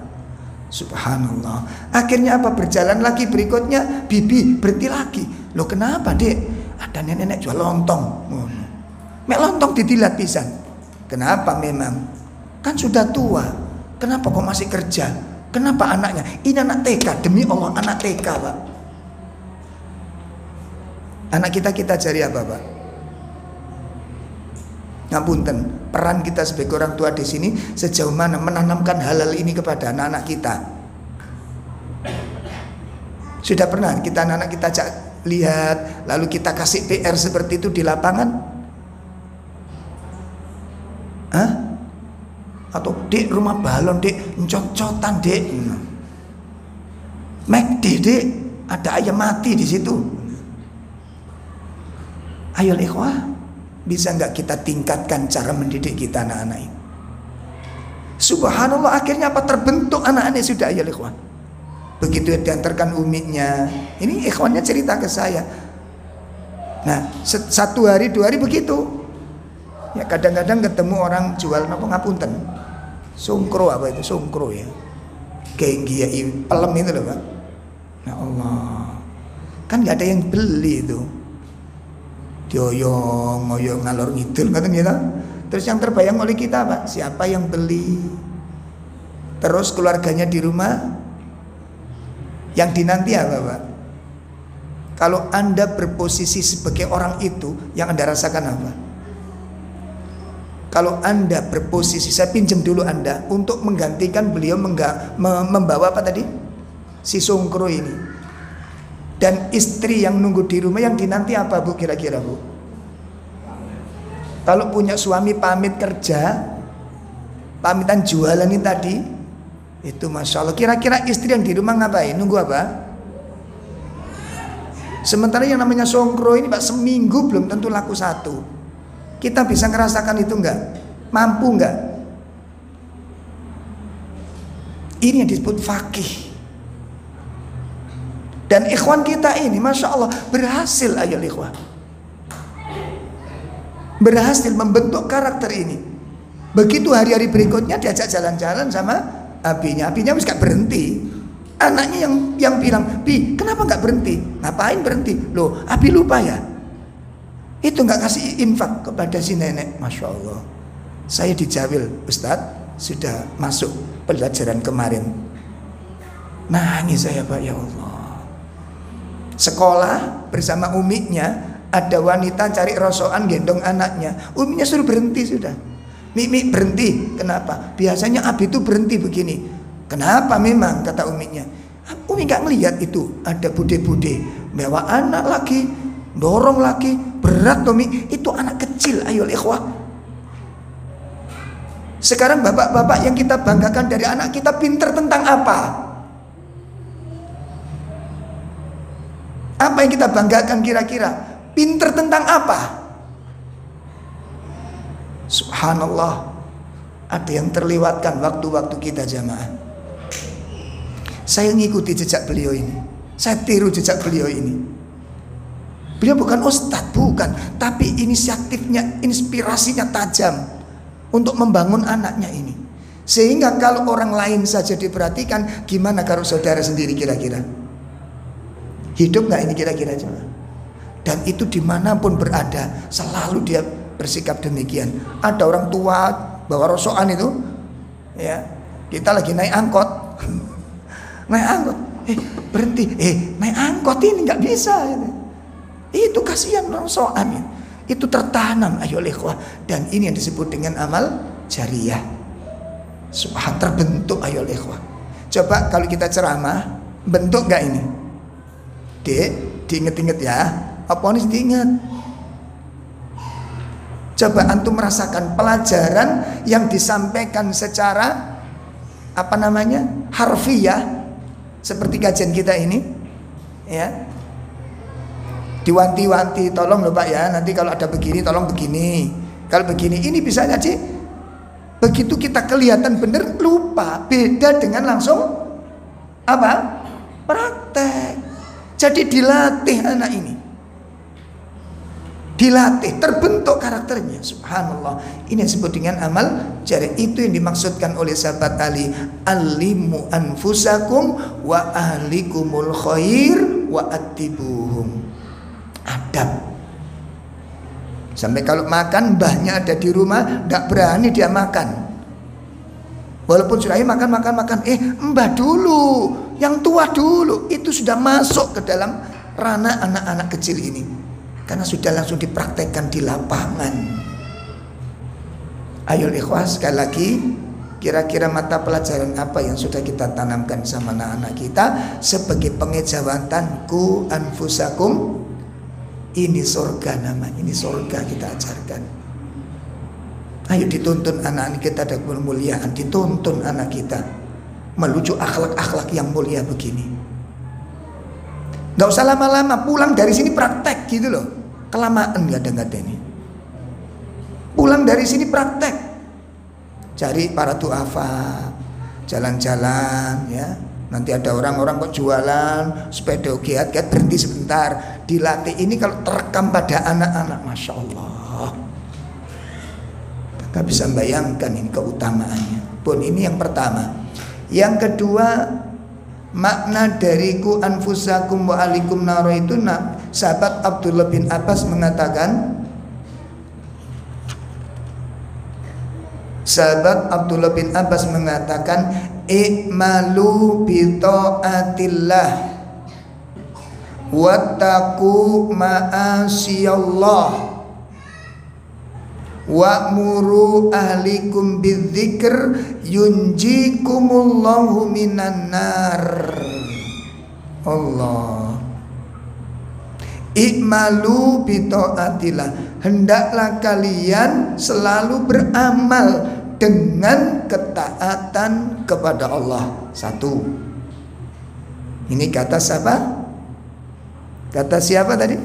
Subhanallah. Akhirnya apa? Berjalan lagi berikutnya, bibi berhenti lagi. Loh kenapa dek? Ada nenek jual lontong. Mek lontong ditilat pisan. Kenapa memang? Kan sudah tua. Kenapa kok masih kerja? Kenapa anaknya? Ini anak TK, demi Allah anak TK, Pak. Anak kita cari apa, Pak? Ngapunten, peran kita sebagai orang tua di sini sejauh mana menanamkan halal ini kepada anak-anak kita? Sudah pernah kita anak-anak kita lihat, lalu kita kasih PR seperti itu di lapangan? Hah? Atau dek rumah balon dek, encot-encotan dek, McD dek, ada ayam mati di situ. Ayo ikhwah, bisa nggak kita tingkatkan cara mendidik kita anak-anak ini? Subhanallah, akhirnya apa? Terbentuk anak-anak sudah. Ayo ikhwah, begitu diantarkan umiknya, ini ikhwannya cerita ke saya. Nah, 1 hari 2 hari begitu. Ya kadang-kadang ketemu orang jual apa ngapunten. Sungkro apa itu? Sungkro ya. Genggia pelem itu loh, Pak. Ya Allah. Kan enggak ada yang beli itu. Dioyong, ngoyong ngalor ngidul ngoten gitu. Terus yang terbayang oleh kita, Pak, siapa yang beli? Terus keluarganya di rumah yang dinanti apa, Pak? Kalau Anda berposisi sebagai orang itu, yang Anda rasakan apa? Kalau Anda berposisi, saya pinjam dulu Anda untuk menggantikan beliau membawa apa tadi? Si Sungkro ini. Dan istri yang nunggu di rumah yang dinanti apa, Bu, kira-kira, Bu? Kalau punya suami pamit kerja, pamitan jualan ini tadi, itu Masya Allah. Kira-kira istri yang di rumah ngapain? Nunggu apa? Sementara yang namanya Sungkro ini, Pak, seminggu belum tentu laku 1. Kita bisa ngerasakan itu enggak? Mampu enggak? Ini yang disebut faqih. Dan ikhwan kita ini Masya Allah berhasil, ayo ikhwan, berhasil membentuk karakter ini. Begitu hari-hari berikutnya diajak jalan-jalan sama abinya. Abinya harus gak berhenti. Anaknya yang bilang, Bi, kenapa gak berhenti? Ngapain berhenti? Loh, Abi lupa ya? Itu nggak kasih infak kepada si nenek. Masya Allah, saya dijawil, Ustadz, sudah masuk pelajaran kemarin. Nangis saya, Pak, ya Allah. Sekolah bersama umiknya, ada wanita cari rosokan gendong anaknya. Umiknya suruh berhenti sudah. Mimi berhenti, kenapa? Biasanya Abi itu berhenti begini. Kenapa memang, kata umiknya. Umi nggak ngelihat itu ada bude-bude bawa anak lagi, dorong lagi, berat Umi, itu anak kecil. Ayo ikhwah, sekarang bapak-bapak yang kita banggakan dari anak kita pinter tentang apa? Apa yang kita banggakan kira-kira? Pinter tentang apa? Subhanallah, ada yang terlewatkan waktu-waktu kita jamaah. Saya ngikuti jejak beliau ini, saya tiru jejak beliau ini. Beliau bukan ustadz, bukan, tapi inisiatifnya, inspirasinya tajam untuk membangun anaknya ini. Sehingga kalau orang lain saja diperhatikan, gimana kalau saudara sendiri kira-kira? Hidup gak ini kira-kira coba? Dan itu dimanapun berada, selalu dia bersikap demikian. Ada orang tua bawa rosokan itu, ya, kita lagi naik angkot, naik angkot, berhenti, naik angkot ini nggak bisa. Itu kasihan rosokan itu tertanam, ayo ikhwah. Dan ini yang disebut dengan amal jariyah. Subhan, terbentuk, ayo ikhwah. Coba kalau kita ceramah, bentuk nggak ini? Dek, diinget-inget ya. Apa nih diingat? Coba antum merasakan pelajaran yang disampaikan secara harfiah, seperti kajian kita ini, ya. Diwanti-wanti, tolong loh Pak ya, nanti kalau ada begini tolong begini. Kalau begini ini bisa ngaji. Begitu kita kelihatan bener, lupa. Beda dengan langsung praktek. Jadi dilatih anak ini, dilatih, terbentuk karakternya. Subhanallah. Ini yang disebut dengan amal jari. Itu yang dimaksudkan oleh sahabat Ali, alimu anfusakum wa ahlikumul khair wa atibuhum. Adab. Sampai kalau makan, mbahnya ada di rumah, tidak berani dia makan. Walaupun sudah makan. Mbah dulu, yang tua dulu. Itu sudah masuk ke dalam ranah anak-anak kecil ini, karena sudah langsung dipraktekkan di lapangan. Ayo ikhwah, sekali lagi, kira-kira mata pelajaran apa yang sudah kita tanamkan sama anak-anak kita sebagai pengejawatan ku anfusakum. Ini surga namanya, ini surga kita ajarkan. Ayo dituntun anak-anak kita ada kemuliaan, dituntun anak kita menuju akhlak-akhlak yang mulia begini. Gak usah lama-lama, pulang dari sini praktek gitu loh. Kelamaan kadang-kadang ini. Pulang dari sini praktek. Cari para duafa, jalan-jalan ya. Nanti ada orang-orang kok jualan sepeda giat-giat, berhenti sebentar, dilatih. Ini kalau terekam pada anak-anak, Masya Allah, gak bisa bayangkan ini keutamaannya. Pun ini yang pertama. Yang kedua, makna dari ku anfusakum wa alikum naro itu, sahabat Abdullah bin Abbas mengatakan, i'malu bi ta'atillah wattaqu ma'asiyallah wa'muru ahlikum bidzikr yunjikumullahu minan nar. Allah. I'malu bi ta'atillah, hendaklah kalian selalu beramal dengan ketaatan kepada Allah. Satu. Ini kata siapa? Kata siapa tadi?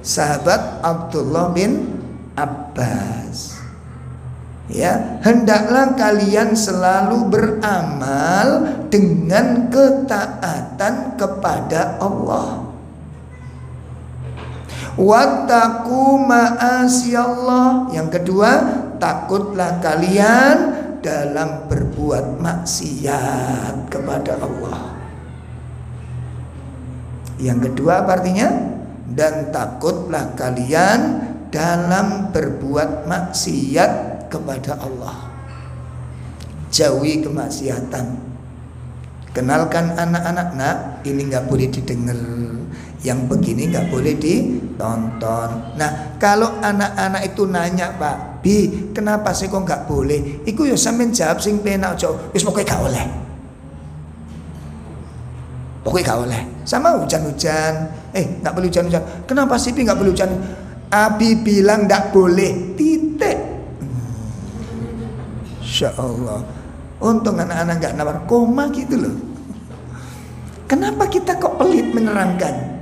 Sahabat Abdullah bin Abbas. Ya, hendaklah kalian selalu beramal dengan ketaatan kepada Allah. Wattaqu ma'asiyallah. Yang kedua, takutlah kalian dalam berbuat maksiat kepada Allah. Yang kedua apa artinya? Dan takutlah kalian dalam berbuat maksiat kepada Allah. Jauhi kemaksiatan. Kenalkan anak-anak, nah ini nggak boleh didengar, yang begini nggak boleh ditonton. Nah kalau anak-anak itu nanya, Pak Bi, kenapa sih kok nggak boleh? Iku ya sampean jawab sing penak aja. Wis pokoknya gak oleh. Pokoknya gak oleh. Sama hujan-hujan. Nggak boleh hujan-hujan. Kenapa sih Bi nggak boleh hujan? Abi bilang nggak boleh. Titik. Insya Allah. Untung anak-anak nggak nawar koma gitu loh. Kenapa kita kok pelit menerangkan?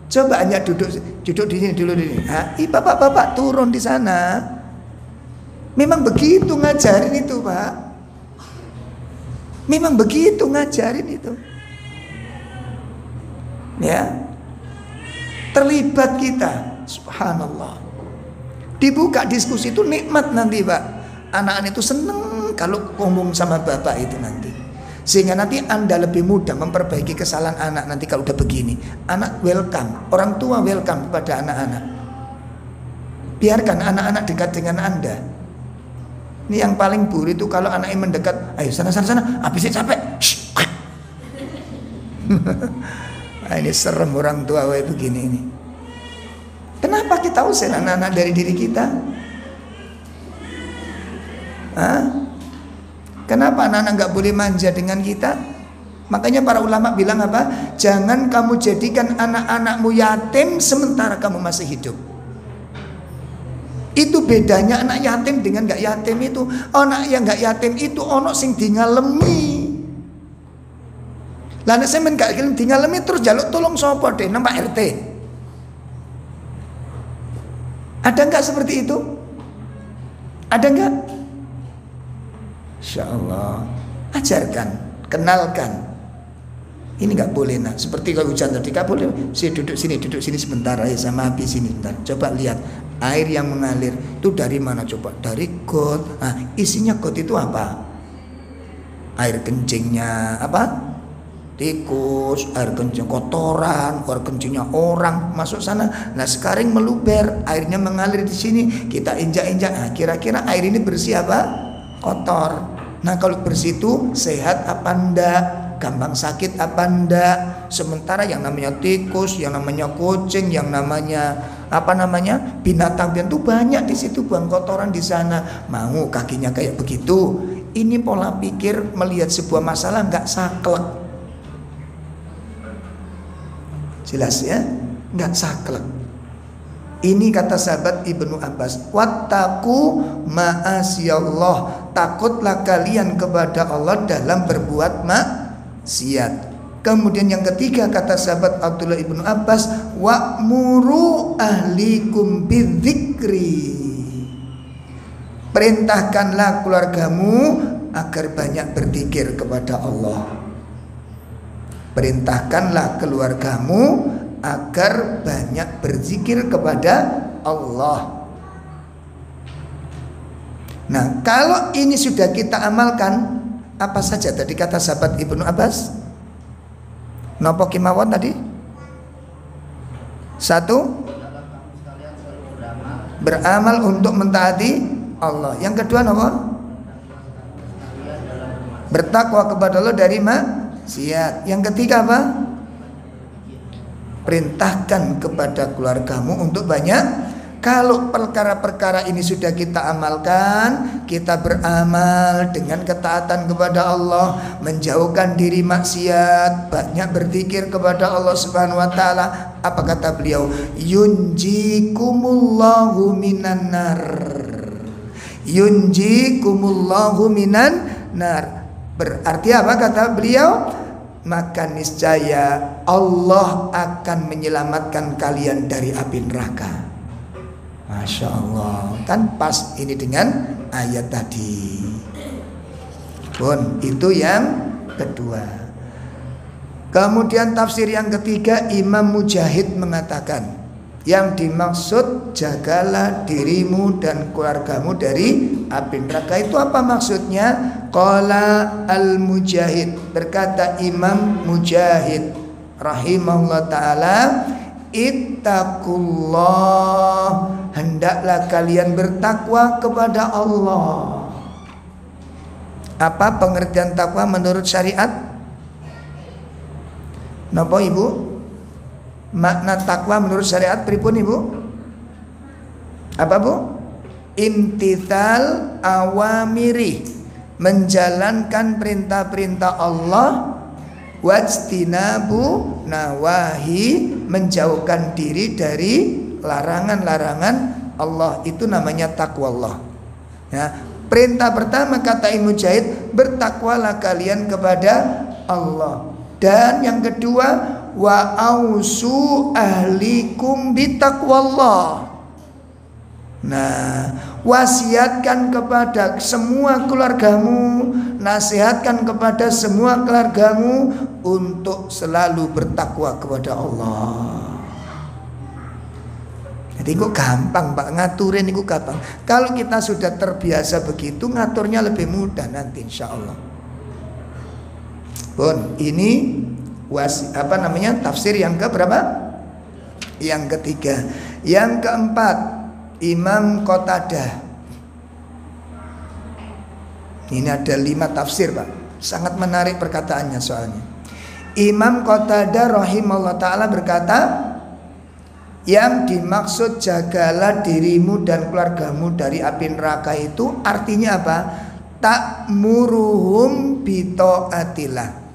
Coba hanya duduk di sini dulu di sini. Bapak-bapak turun di sana. Memang begitu ngajarin itu, Pak. Memang begitu ngajarin itu. Ya. Terlibat kita. Subhanallah. Dibuka diskusi itu nikmat nanti, Pak. Anak-anak itu seneng kalau ngomong sama bapak itu nanti. Sehingga nanti Anda lebih mudah memperbaiki kesalahan anak nanti kalau udah begini. Anak welcome, orang tua welcome kepada anak-anak. Biarkan anak-anak dekat dengan Anda. Ini yang paling buruk itu kalau anaknya mendekat, ayo sana, habis capek. Nah, ini serem orang tua kayak begini ini. Kenapa kita usir anak-anak dari diri kita? Kenapa anak-anak gak boleh manja dengan kita? Makanya para ulama bilang apa? Jangan kamu jadikan anak-anakmu yatim sementara kamu masih hidup. Itu bedanya anak yatim dengan gak yatim itu. Anak yang gak yatim itu ono sing dingalemi. Lah nek sampean gak dingalemi terus jaluk tolong sapa deh nang Pak RT. Ada enggak seperti itu? Ada enggak? Insyaallah. Ajarkan, kenalkan. Ini nggak boleh nak. Seperti kalau hujan tadi, nggak boleh. Duduk sini sebentar aja sama Abi sini sebentar. Coba lihat air yang mengalir itu dari mana coba? Dari got. Nah, isinya got itu apa? Air kencingnya apa? Tikus, air kencing kotoran, air kencingnya orang masuk sana. Nah sekarang meluber, airnya mengalir di sini. Kita injak-injak. Nah, kira-kira air ini bersih apa? Kotor. Nah kalau bersih itu sehat apa enggak? Gampang sakit apa enggak? Sementara yang namanya tikus, yang namanya kucing, yang namanya binatang itu banyak di situ buang kotoran di sana. Mau kakinya kayak begitu? Ini pola pikir melihat sebuah masalah nggak saklek. Jelas ya? Nggak saklek. Ini kata sahabat Ibnu Abbas, wattaqu ma'asiyallah, takutlah kalian kepada Allah dalam berbuat maksiat. Kemudian yang ketiga kata sahabat Abdullah Ibnu Abbas, wa'muru ahlikum bidzikri, perintahkanlah keluargamu agar banyak berzikir kepada Allah. Perintahkanlah keluargamu agar banyak berzikir kepada Allah. Nah, kalau ini sudah kita amalkan, apa saja tadi kata sahabat Ibnu Abbas? Nopo kimawon tadi? Satu, beramal untuk mentaati Allah. Yang kedua nopo? Bertakwa kepada Allah dari maksiat. Yang ketiga apa? Perintahkan kepada keluargamu untuk banyak. Kalau perkara-perkara ini sudah kita amalkan, kita beramal dengan ketaatan kepada Allah, menjauhkan diri maksiat, banyak berzikir kepada Allah Subhanahu wa taala. Apa kata beliau? Yunjikumullahu minan nar. Yunjikumullahu minan nar. Berarti apa kata beliau? Maka niscaya Allah akan menyelamatkan kalian dari api neraka. Masya Allah. Kan pas ini dengan ayat tadi. Pun itu yang kedua. Kemudian tafsir yang ketiga, Imam Mujahid mengatakan, yang dimaksud jagalah dirimu dan keluargamu dari api neraka. Itu apa maksudnya? Qala al-Mujahid, berkata Imam Mujahid rahimahullah ta'ala, ittaqullah, hendaklah kalian bertakwa kepada Allah. Apa pengertian takwa menurut syariat? Napa Ibu? Makna takwa menurut syariat pripun Ibu? Apa Bu? Imtithal awamiri, menjalankan perintah-perintah Allah, wajtinabu nawahi, menjauhkan diri dari larangan-larangan Allah. Itu namanya takwa Allah ya. Perintah pertama kata Imam Mujahid, bertakwalah kalian kepada Allah. Dan yang kedua, wa ausu ahlikum bitaqwallah. Nah, wasiatkan kepada semua keluargamu, nasihatkan kepada semua keluargamu untuk selalu bertakwa kepada Allah. Jadi kok gampang Pak, ngaturin itu gampang. Kalau kita sudah terbiasa begitu, ngaturnya lebih mudah nanti insya Allah. Bon, ini tafsir yang keberapa? Yang ketiga. Yang keempat, Imam Qatadah. Ini ada 5 tafsir Pak. Sangat menarik perkataannya soalnya. Imam Qatadah rahimahullah ta'ala berkata, yang dimaksud jagalah dirimu dan keluargamu dari api neraka itu artinya apa? Ta'muruhum bita'atillah.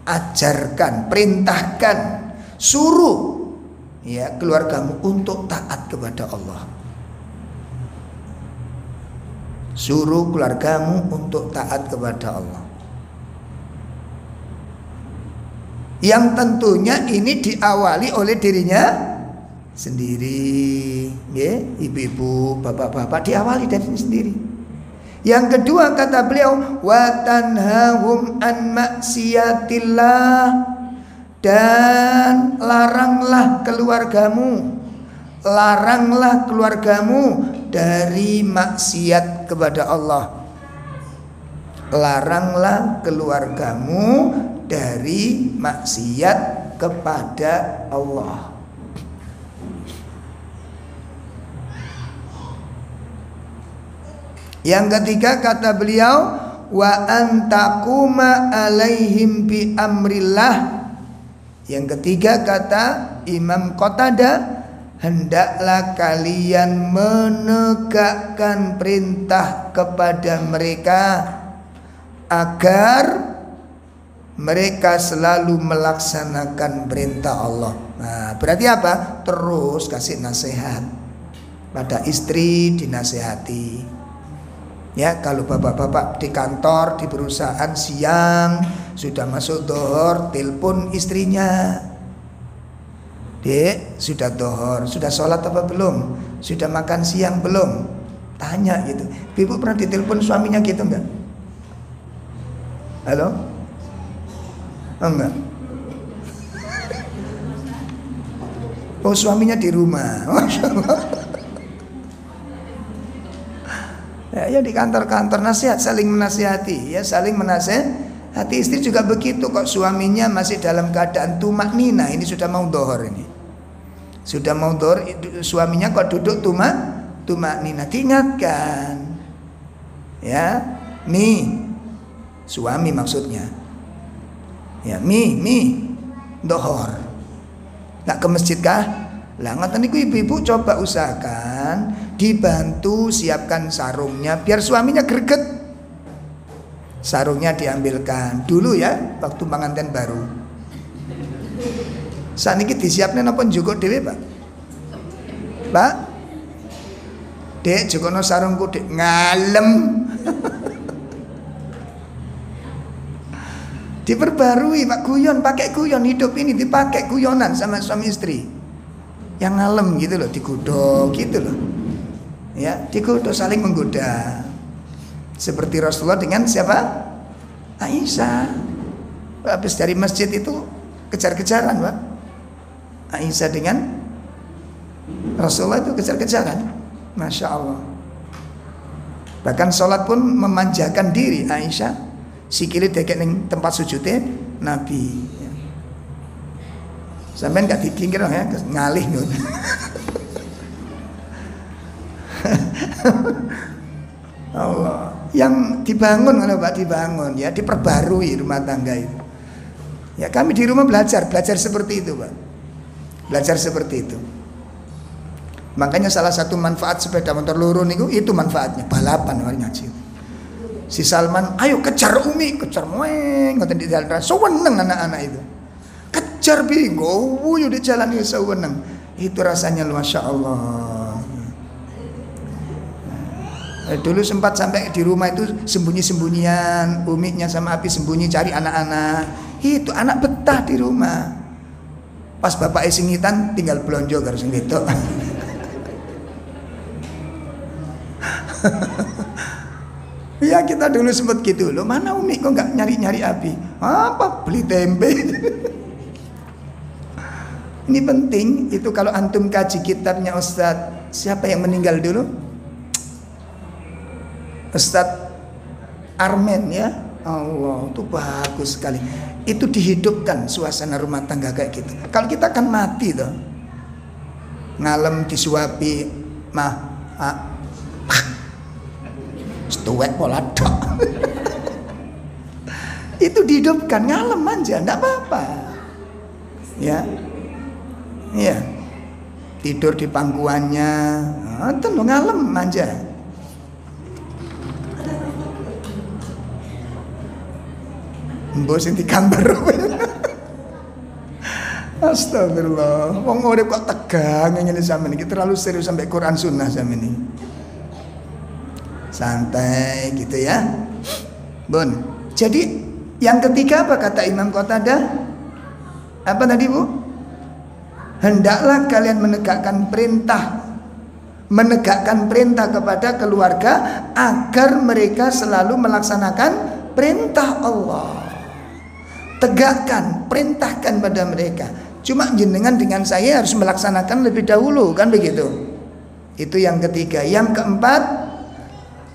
Ajarkan, perintahkan, suruh ya keluargamu untuk taat kepada Allah. Suruh keluargamu untuk taat kepada Allah. Yang tentunya ini diawali oleh dirinya sendiri, ya, ibu-ibu, bapak-bapak diawali dari sendiri. Yang kedua kata beliau, wa tanhahum an maksiatillah, dan laranglah keluargamu dari maksiat kepada Allah. Laranglah keluargamu dari maksiat kepada Allah. Yang ketiga kata beliau, wa antakuma alaihim bi amrillah. Yang ketiga kata Imam Qatadah, hendaklah kalian menegakkan perintah kepada mereka agar mereka selalu melaksanakan perintah Allah. Nah, berarti apa? Terus kasih nasihat pada istri, dinasehati. Ya, kalau bapak-bapak di kantor, di perusahaan siang sudah masuk dhuhur, telepon istrinya. Dek, sudah dhuhur, sudah sholat apa belum? Sudah makan siang belum? Tanya gitu. Ibu pernah ditelepon suaminya gitu enggak? Halo? Oh, enggak. Oh, suaminya di rumah. Masya Allah. Ya di kantor-kantor nasihat, saling menasihati, ya saling menasihati. Istri juga begitu, kok suaminya masih dalam keadaan tumak nina, ini sudah mau dhuhur ini. Sudah mau dhuhur, suaminya kok duduk tumak nina, diingatkan. Ya, suami maksudnya. Ya, dhuhur. Enggak ke masjid kah? Lah ngoten niku ibu-ibu coba usahakan dibantu siapkan sarungnya biar suaminya greget. Sarungnya diambilkan dulu ya waktu pengantin baru. Saniki disiapne napa njukuk dhewe, Pak? Pak? Dek, jukukno sarungku, Dek. Ngalem. Diperbarui, Pak, guyon, pakai guyon. Hidup ini dipakai guyonan sama suami istri. Yang ngalem gitu loh, digodok gitu loh. Ya, digodok, saling menggoda. Seperti Rasulullah dengan siapa? Aisyah. Habis dari masjid itu kejar-kejaran, Pak. Aisyah dengan Rasulullah itu kejar-kejaran. Masya Allah. Bahkan sholat pun memanjakan diri Aisyah. Sikile dekek ning tempat sujudnya Nabi. Sampai gak dikingkir ya, ngalih nih. Allah, yang dibangun kalau Pak dibangun ya, diperbarui rumah tangga itu. Ya kami di rumah belajar seperti itu, Pak. Belajar seperti itu. Makanya salah satu manfaat sepeda motor lurun itu manfaatnya balapan hari ngaji. Si Salman, ayo kejar Umi, kejar mueng, ngoten di jalan raya, seneng anak-anak itu. Kejar bingung, wuyu di jalan itu sewenang. Itu rasanya Masya Allah. Dulu sempat sampai di rumah itu sembunyi-sembunyian, Uminya sama Abi sembunyi cari anak-anak. Itu anak betah di rumah. Pas bapak singitan tinggal belonjo karo sing wedok. Ya kita dulu sempat gitu loh. Mana Umi kok nggak nyari-nyari Abi? Apa beli tempe? Ini penting itu kalau antum kaji kitabnya Ustadz Siapa yang meninggal dulu? Ustadz Armen ya. Allah, itu bagus sekali. Itu dihidupkan suasana rumah tangga kayak gitu. Kalau kita kan mati tuh, ngalem disuapi mah stuwek pola dok. Itu dihidupkan, ngalem aja, enggak apa-apa. Ya. Iya. Tidur di pangkuannya, tentu ngalem aja. Mbok sing digambar. Astagfirullah. Wong urip kok tegang ngene sampeyan iki terlalu serius sampai Quran Sunnah sampeyan ini. Santai gitu ya. Bun. Jadi yang ketiga apa kata Imam Qatadah? Apa tadi, Bu? Hendaklah kalian menegakkan perintah kepada keluarga agar mereka selalu melaksanakan perintah Allah. Tegakkan, perintahkan pada mereka. Cuma jenengan dengan saya harus melaksanakan lebih dahulu, kan begitu? Itu yang ketiga. Yang keempat,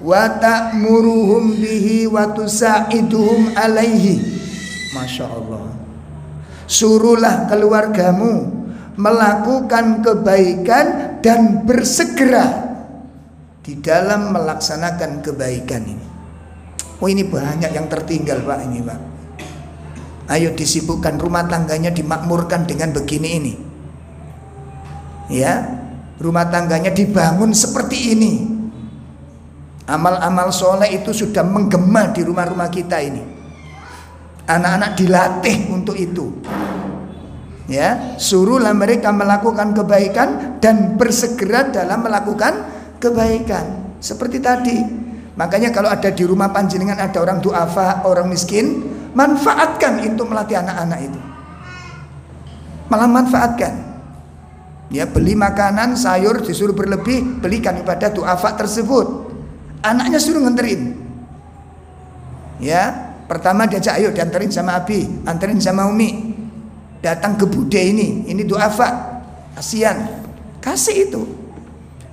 wa ta'muruhum bihi wa tusa'iduhum alaihi. Masya Allah. Suruhlah keluargamu melakukan kebaikan dan bersegera di dalam melaksanakan kebaikan ini. Oh, ini banyak yang tertinggal, Pak, ini, Pak. Ayo disibukkan, rumah tangganya dimakmurkan dengan begini ini. Ya, rumah tangganya dibangun seperti ini. Amal-amal soleh itu sudah menggema di rumah-rumah kita ini. Anak-anak dilatih untuk itu. Ya, suruhlah mereka melakukan kebaikan dan bersegera dalam melakukan kebaikan. Seperti tadi. Makanya kalau ada di rumah panjenengan ada orang duafa, orang miskin, manfaatkan untuk melatih anak-anak itu. Malah manfaatkan. Ya, beli makanan, sayur disuruh berlebih, belikan kepada duafa tersebut. Anaknya suruh nganterin. Ya, pertama diajak, ayo dianterin sama Abi, anterin sama Umi. Datang ke bude ini duafa, kasihan. Kasih itu.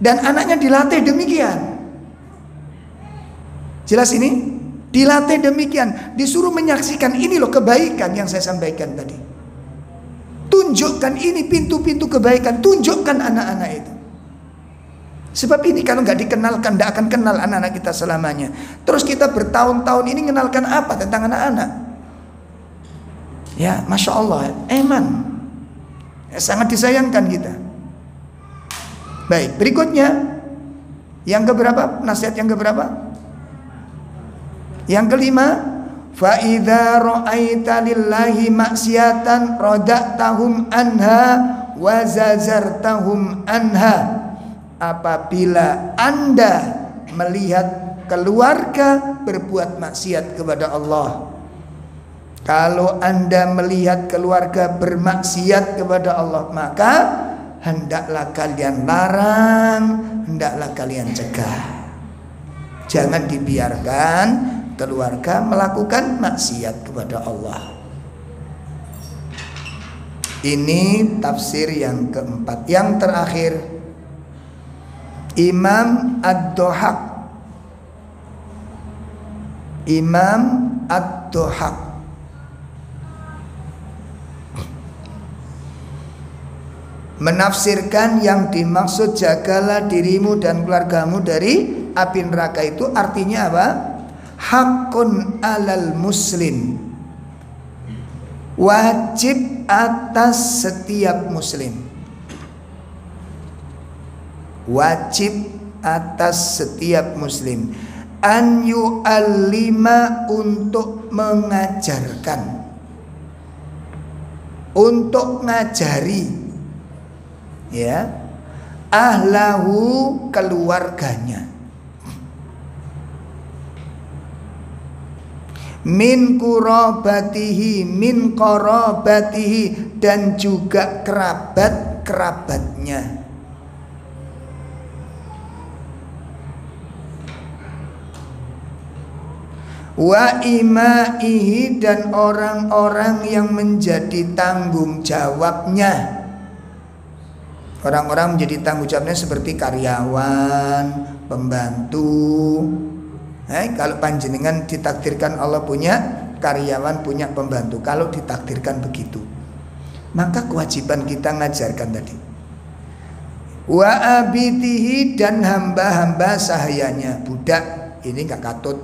Dan anaknya dilatih demikian. Jelas ini? Dilatih demikian, disuruh menyaksikan ini loh kebaikan yang saya sampaikan tadi. Tunjukkan ini pintu-pintu kebaikan, tunjukkan anak-anak itu. Sebab ini kalau nggak dikenalkan, nggak akan kenal anak-anak kita selamanya. Terus kita bertahun-tahun ini mengenalkan apa tentang anak-anak? Ya, Masya Allah, eman. Ya, sangat disayangkan kita. Baik, berikutnya yang keberapa? Nasihat yang keberapa? Yang kelima, fa idza ra'aita lillahi maksiatan rada'tahum anha wa zazartahum anha. Apabila Anda melihat keluarga berbuat maksiat kepada Allah, kalau Anda melihat keluarga bermaksiat kepada Allah, maka hendaklah kalian larang, hendaklah kalian cegah. Jangan dibiarkan keluarga melakukan maksiat kepada Allah. Ini tafsir yang keempat. Yang terakhir, Imam Ad-Dohak. Imam Ad-Dohak menafsirkan yang dimaksud jagalah dirimu dan keluargamu dari api neraka itu artinya apa? Hakun alal muslim, wajib atas setiap muslim, wajib atas setiap muslim, an yu'allima, untuk mengajarkan, untuk ngajari, ya, ahlahu, keluarganya, min qurabatihi, min qarabatihi, dan juga kerabat-kerabatnya. Wa imaihi, dan orang-orang yang menjadi tanggung jawabnya. Orang-orang menjadi tanggung jawabnya seperti karyawan, pembantu. Kalau panjenengan ditakdirkan Allah punya karyawan, punya pembantu, kalau ditakdirkan begitu, maka kewajiban kita ngajarkan tadi. Wa abidihi, dan hamba-hamba sahayanya, budak ini gak katut.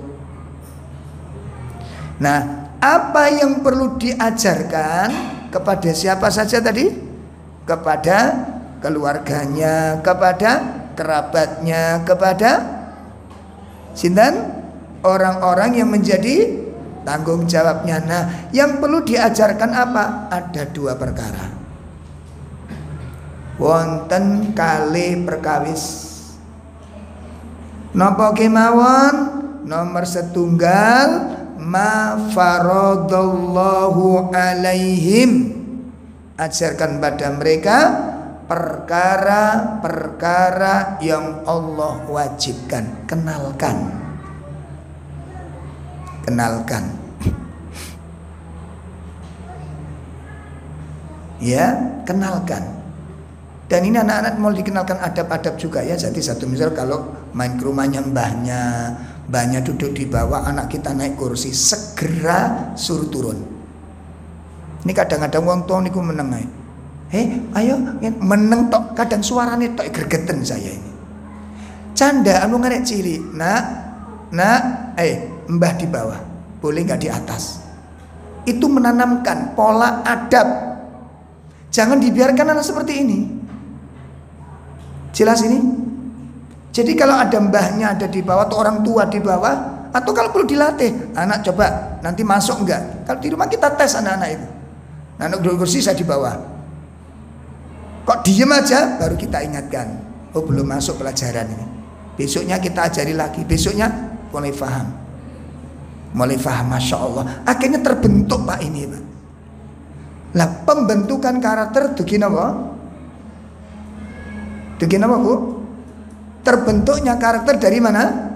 Nah, apa yang perlu diajarkan kepada siapa saja tadi? Kepada keluarganya, kepada kerabatnya, kepada sinten? Orang-orang yang menjadi tanggung jawabnya. Nah, yang perlu diajarkan apa? Ada dua perkara. Wonten kali perkawis. Napa kemawon? Nomor setunggal, ma faradallahu alaihim, ajarkan pada mereka perkara-perkara yang Allah wajibkan. Kenalkan ya, kenalkan. Dan ini anak-anak mau dikenalkan adab-adab juga ya. Jadi satu misal kalau main ke rumahnya mbahnya duduk di bawah, anak kita naik kursi, segera suruh turun. Ini kadang-kadang wong tua niku meneng ae. Ayo meneng tok, kadang suarane tok gregeten saya ini. Candaan wong arek cilik. Nak, mbah di bawah, boleh enggak di atas. Itu menanamkan pola adab. Jangan dibiarkan anak seperti ini. Jelas ini? Jadi kalau ada mbahnya ada di bawah atau orang tua di bawah, atau kalau perlu dilatih, anak coba nanti masuk enggak? Kalau di rumah kita tes anak-anak itu. Anak duduk kursi, saya di bawah. Kok diem aja? Baru kita ingatkan. Oh, belum masuk pelajaran ini. Besoknya kita ajari lagi. Besoknya mulai paham. Masya Allah. Akhirnya terbentuk Pak ini Pak. Lah pembentukan karakter begini apa? Begini apa Bu? Terbentuknya karakter dari mana?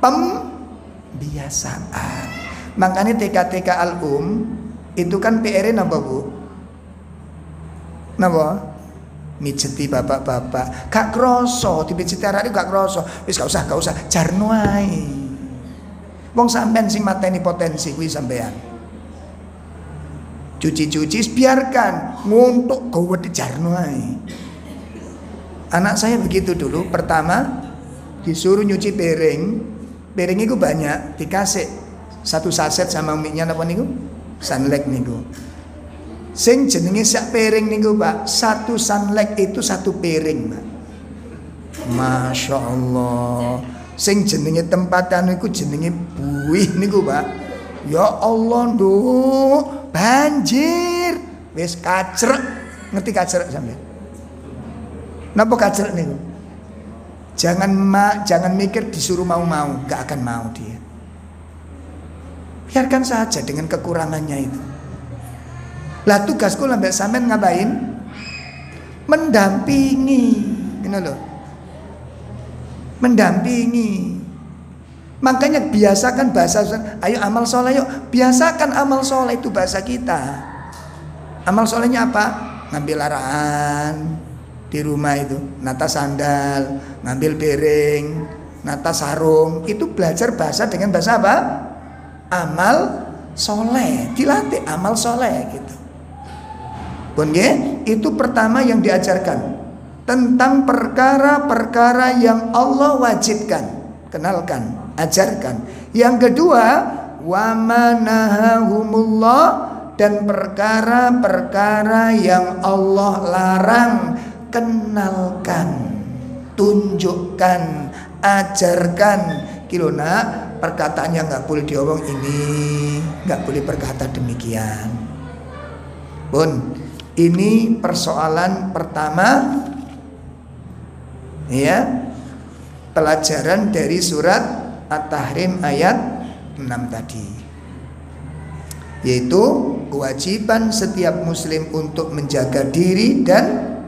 Pembiasaan. Makanya TK Al-Um itu kan PR-nya apa Bu? Napa? Mijeti bapak-bapak. Gak kroso, dipijeti arek gak kroso. Wis gak usah, jarno ae. Wong sampean sing mateni potensi kuwi sampean. Cuci-cuci biarkan, nguntuk gowo di jarno ae. Anak saya begitu dulu, pertama disuruh nyuci piring. Piring itu banyak, dikasih satu saset sama umiknya napa niku? Sunlight niku. Sing jenenge sak piring niku Pak, satu sunlight itu satu piring Pak. Masya Allah. Sing jenenge tempatan niku jenenge buih niku Pak. Ya Allah nduk, banjir. Wis kacrek, ngerti kacrek sampean? Napa kacrek niku? Jangan mikir disuruh mau-mau, gak akan mau dia. Biarkan saja dengan kekurangannya itu. Lah tugasku lambek sampean ngapain? Mendampingi, ngono lho. Mendampingi. Makanya biasakan bahasa, ayo amal soleh yuk. Biasakan amal soleh, itu bahasa kita. Amal solehnya apa? Ngambil arahan di rumah itu, nata sandal, ngambil piring, nata sarung. Itu belajar bahasa dengan bahasa apa? Amal soleh. Dilatih amal soleh gitu. Pun itu pertama yang diajarkan tentang perkara-perkara yang Allah wajibkan, kenalkan, ajarkan. Yang kedua, wa manahahumullah, dan perkara-perkara yang Allah larang, kenalkan, tunjukkan, ajarkan. Kilona perkataannya nggak boleh diomong ini, nggak boleh berkata demikian. Pun ini persoalan pertama ya, pelajaran dari surat At-Tahrim ayat 6 tadi, yaitu kewajiban setiap muslim untuk menjaga diri dan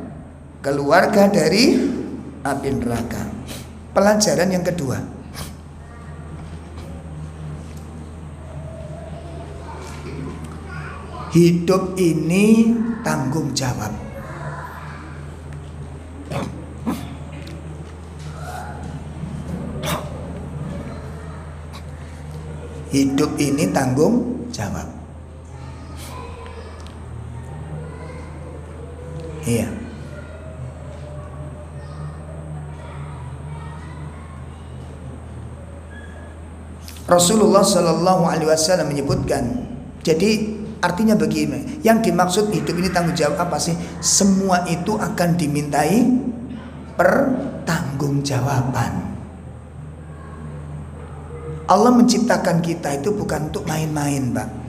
keluarga dari api neraka. Pelajaran yang kedua, hidup ini tanggung jawab. Hidup ini tanggung jawab. Iya. Rasulullah Shallallahu Alaihi Wasallam menyebutkan, jadi artinya begini, yang dimaksud hidup ini tanggung jawab apa sih? Semua itu akan dimintai pertanggungjawaban. Allah menciptakan kita itu bukan untuk main-main, Pak.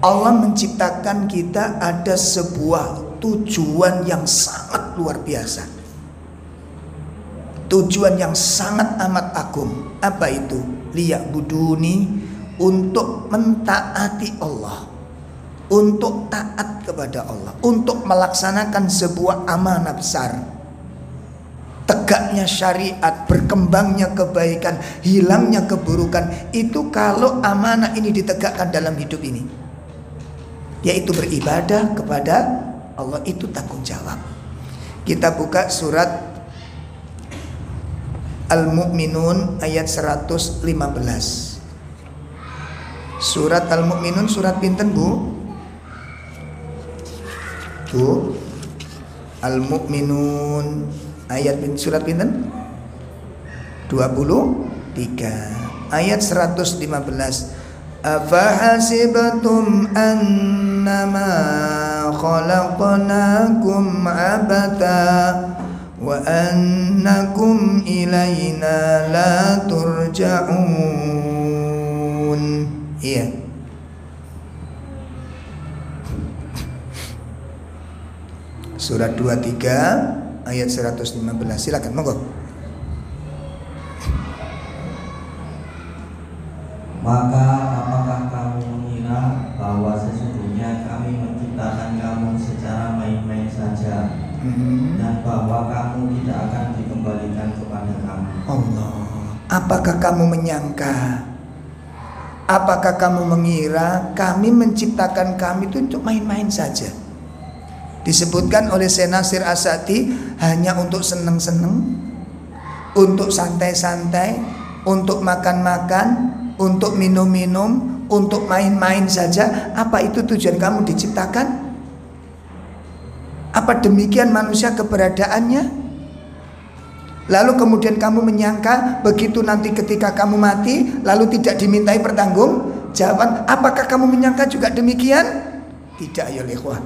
Allah menciptakan kita ada sebuah tujuan yang sangat luar biasa. Tujuan yang sangat amat agung. Apa itu? Liya'buduni, untuk mentaati Allah, untuk taat kepada Allah, untuk melaksanakan sebuah amanah besar. Tegaknya syariat, berkembangnya kebaikan, hilangnya keburukan, itu kalau amanah ini ditegakkan dalam hidup ini, yaitu beribadah kepada Allah, itu tanggung jawab. Kita buka surat Al-Mu'minun ayat 115. Surat Al-Mu'minun surat pinten, Bu? Bu, Al-Mu'minun ayat surat pinten? 23 ayat 115. Afahasibtum annama khalaqnakum abata wa annakum ilaina la turja'un. Iya. Surat 23 ayat 115. Silakan, monggo. Maka apakah kamu mengira bahwa sesungguhnya kami menciptakan kamu secara main-main saja, dan bahwa kamu tidak akan dikembalikan kepada kami? Allah, apakah kamu menyangka, apakah kamu mengira kami menciptakan kami itu untuk main-main saja? Disebutkan oleh Syekh Nasir As-Sa'di hanya untuk seneng-seneng, untuk santai-santai, untuk makan-makan, untuk minum-minum, untuk main-main saja. Apa itu tujuan kamu diciptakan? Apa demikian manusia keberadaannya? Lalu kemudian kamu menyangka begitu nanti ketika kamu mati lalu tidak dimintai pertanggungjawaban. Apakah kamu menyangka juga demikian? Tidak, ya ikhwan.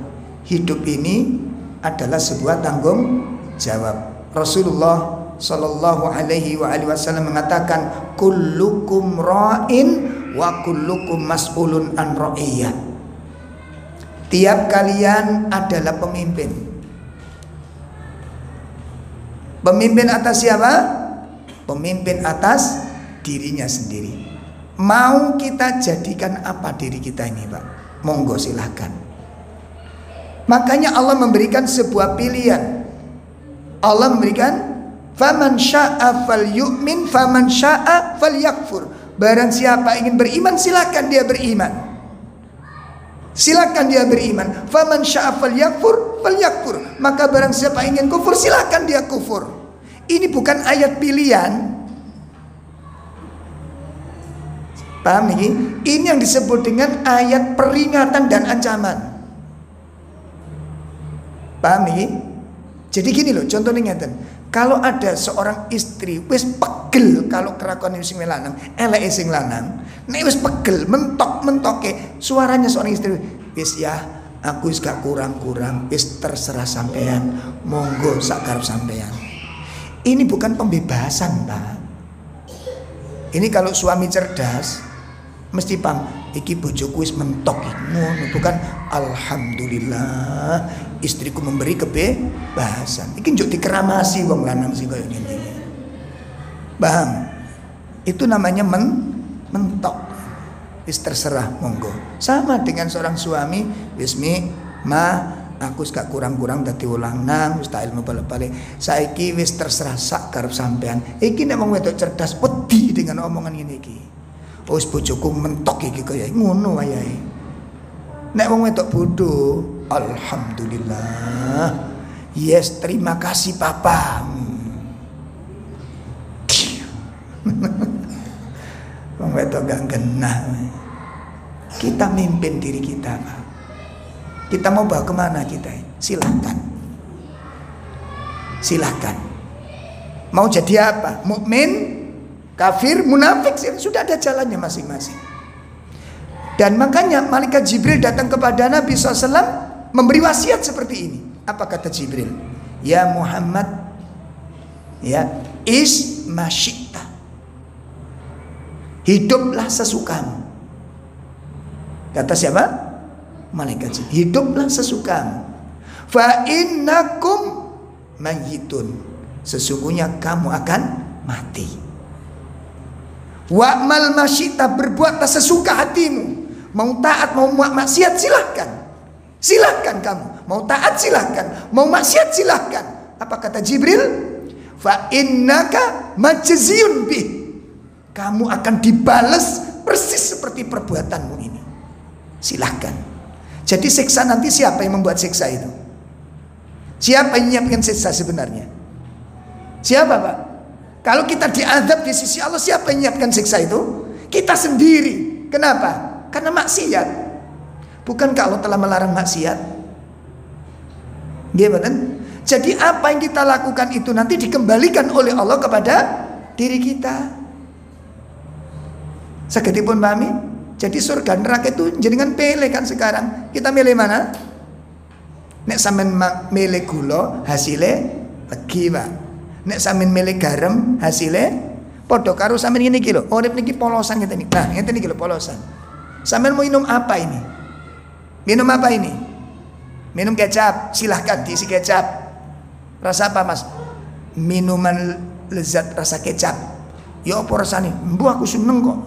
Hidup ini adalah sebuah tanggung jawab. Rasulullah Sallallahu alaihi wasallam mengatakan, kullukum ra'in wa kullukum mas'ulun an ra'iyah. Tiap kalian adalah pemimpin. Pemimpin atas siapa? Pemimpin atas dirinya sendiri. Mau kita jadikan apa diri kita ini, Pak? Monggo silahkan. Makanya Allah memberikan sebuah pilihan. Allah memberikan faman syaa falyu'min faman syaa falyakfur. Barang siapa ingin beriman silakan dia beriman. Silakan dia beriman. Faman syaa falyakfur falyakfur. Maka barang siapa ingin kufur silakan dia kufur. Ini bukan ayat pilihan. Paham ini? Ini yang disebut dengan ayat peringatan dan ancaman. Paham ini? Jadi gini loh, contohnya ngeten. Kalau ada seorang istri wis pegel kalau kelakuan sing lanang, eleke sing lanang, nek wis pegel mentok-mentoke suaranya seorang istri, wis ya, aku wis gak kurang-kurang, wis terserah sampean, monggo sak karep sampean. Ini bukan pembebasan, Pak. Ini kalau suami cerdas mesti paham, iki bojoku wis mentok ngono, bukan alhamdulillah istriku memberi kebebasan. Iki njuk dikeramasi wong lanang sing koyo ngene. Paham? Itu namanya mentok. Wis terserah monggo. Sama dengan seorang suami, wis aku gak kurang-kurang dadi ulang nang, wis tak ilmu balik-balik. Saiki wis terserah sak karep sampean. Iki nek wong wedok cerdas wedi dengan omongan ngene iki. Oh, wis bojoku mentok iki kaya ngono wayahe. Nek wong wedok bodoh, alhamdulillah. Yes, terima kasih papa. Wong wedok gak genah. Kita mimpin diri kita, Pak. Kita mau bawa kemana kita? Silahkan. Silahkan. Mau jadi apa? Mukmin, kafir, munafik, sudah ada jalannya masing-masing. Dan makanya malaikat Jibril datang kepada Nabi SAW memberi wasiat seperti ini. Apa kata Jibril? Ya Muhammad, ya ismasyikta, hiduplah sesukamu. Kata siapa? Malaikat Jibril. Hiduplah sesukamu. Fa innakum mayyitun, sesungguhnya kamu akan mati. Wa'mal masyita, berbuatlah sesuka hatimu. Mau taat, mau maksiat, silahkan. Silahkan kamu. Mau taat silahkan, mau maksiat silahkan. Apa kata Jibril? Fa innaka majziyun bih, kamu akan dibalas persis seperti perbuatanmu ini. Silahkan. Jadi siksa nanti siapa yang membuat siksa itu? Siapa yang menyiapkan siksa sebenarnya? Siapa, Pak? Kalau kita diazab di sisi Allah, siapa yang menyiapkan siksa itu? Kita sendiri. Kenapa? Karena maksiat. Bukankah Allah telah melarang maksiat? Gimana? Jadi apa yang kita lakukan itu nanti dikembalikan oleh Allah kepada diri kita. Sakitipun pahami? Jadi surga neraka itu jenengan pilih kan sekarang. Kita milih mana? Nek sampean milih gula, hasilnya legi, Pak. Nek sampean milih garam, hasilnya padha karo sampean ngene iki lho. Urip niki polosan ngeten iki. Nah, ngeten iki lho polosan. Sampean mau minum apa ini? Minum apa ini? Minum kecap, silahkan diisi kecap. Rasa apa, Mas? Minuman lezat rasa kecap. Ya apa rasanya? Mbuh aku seneng kok.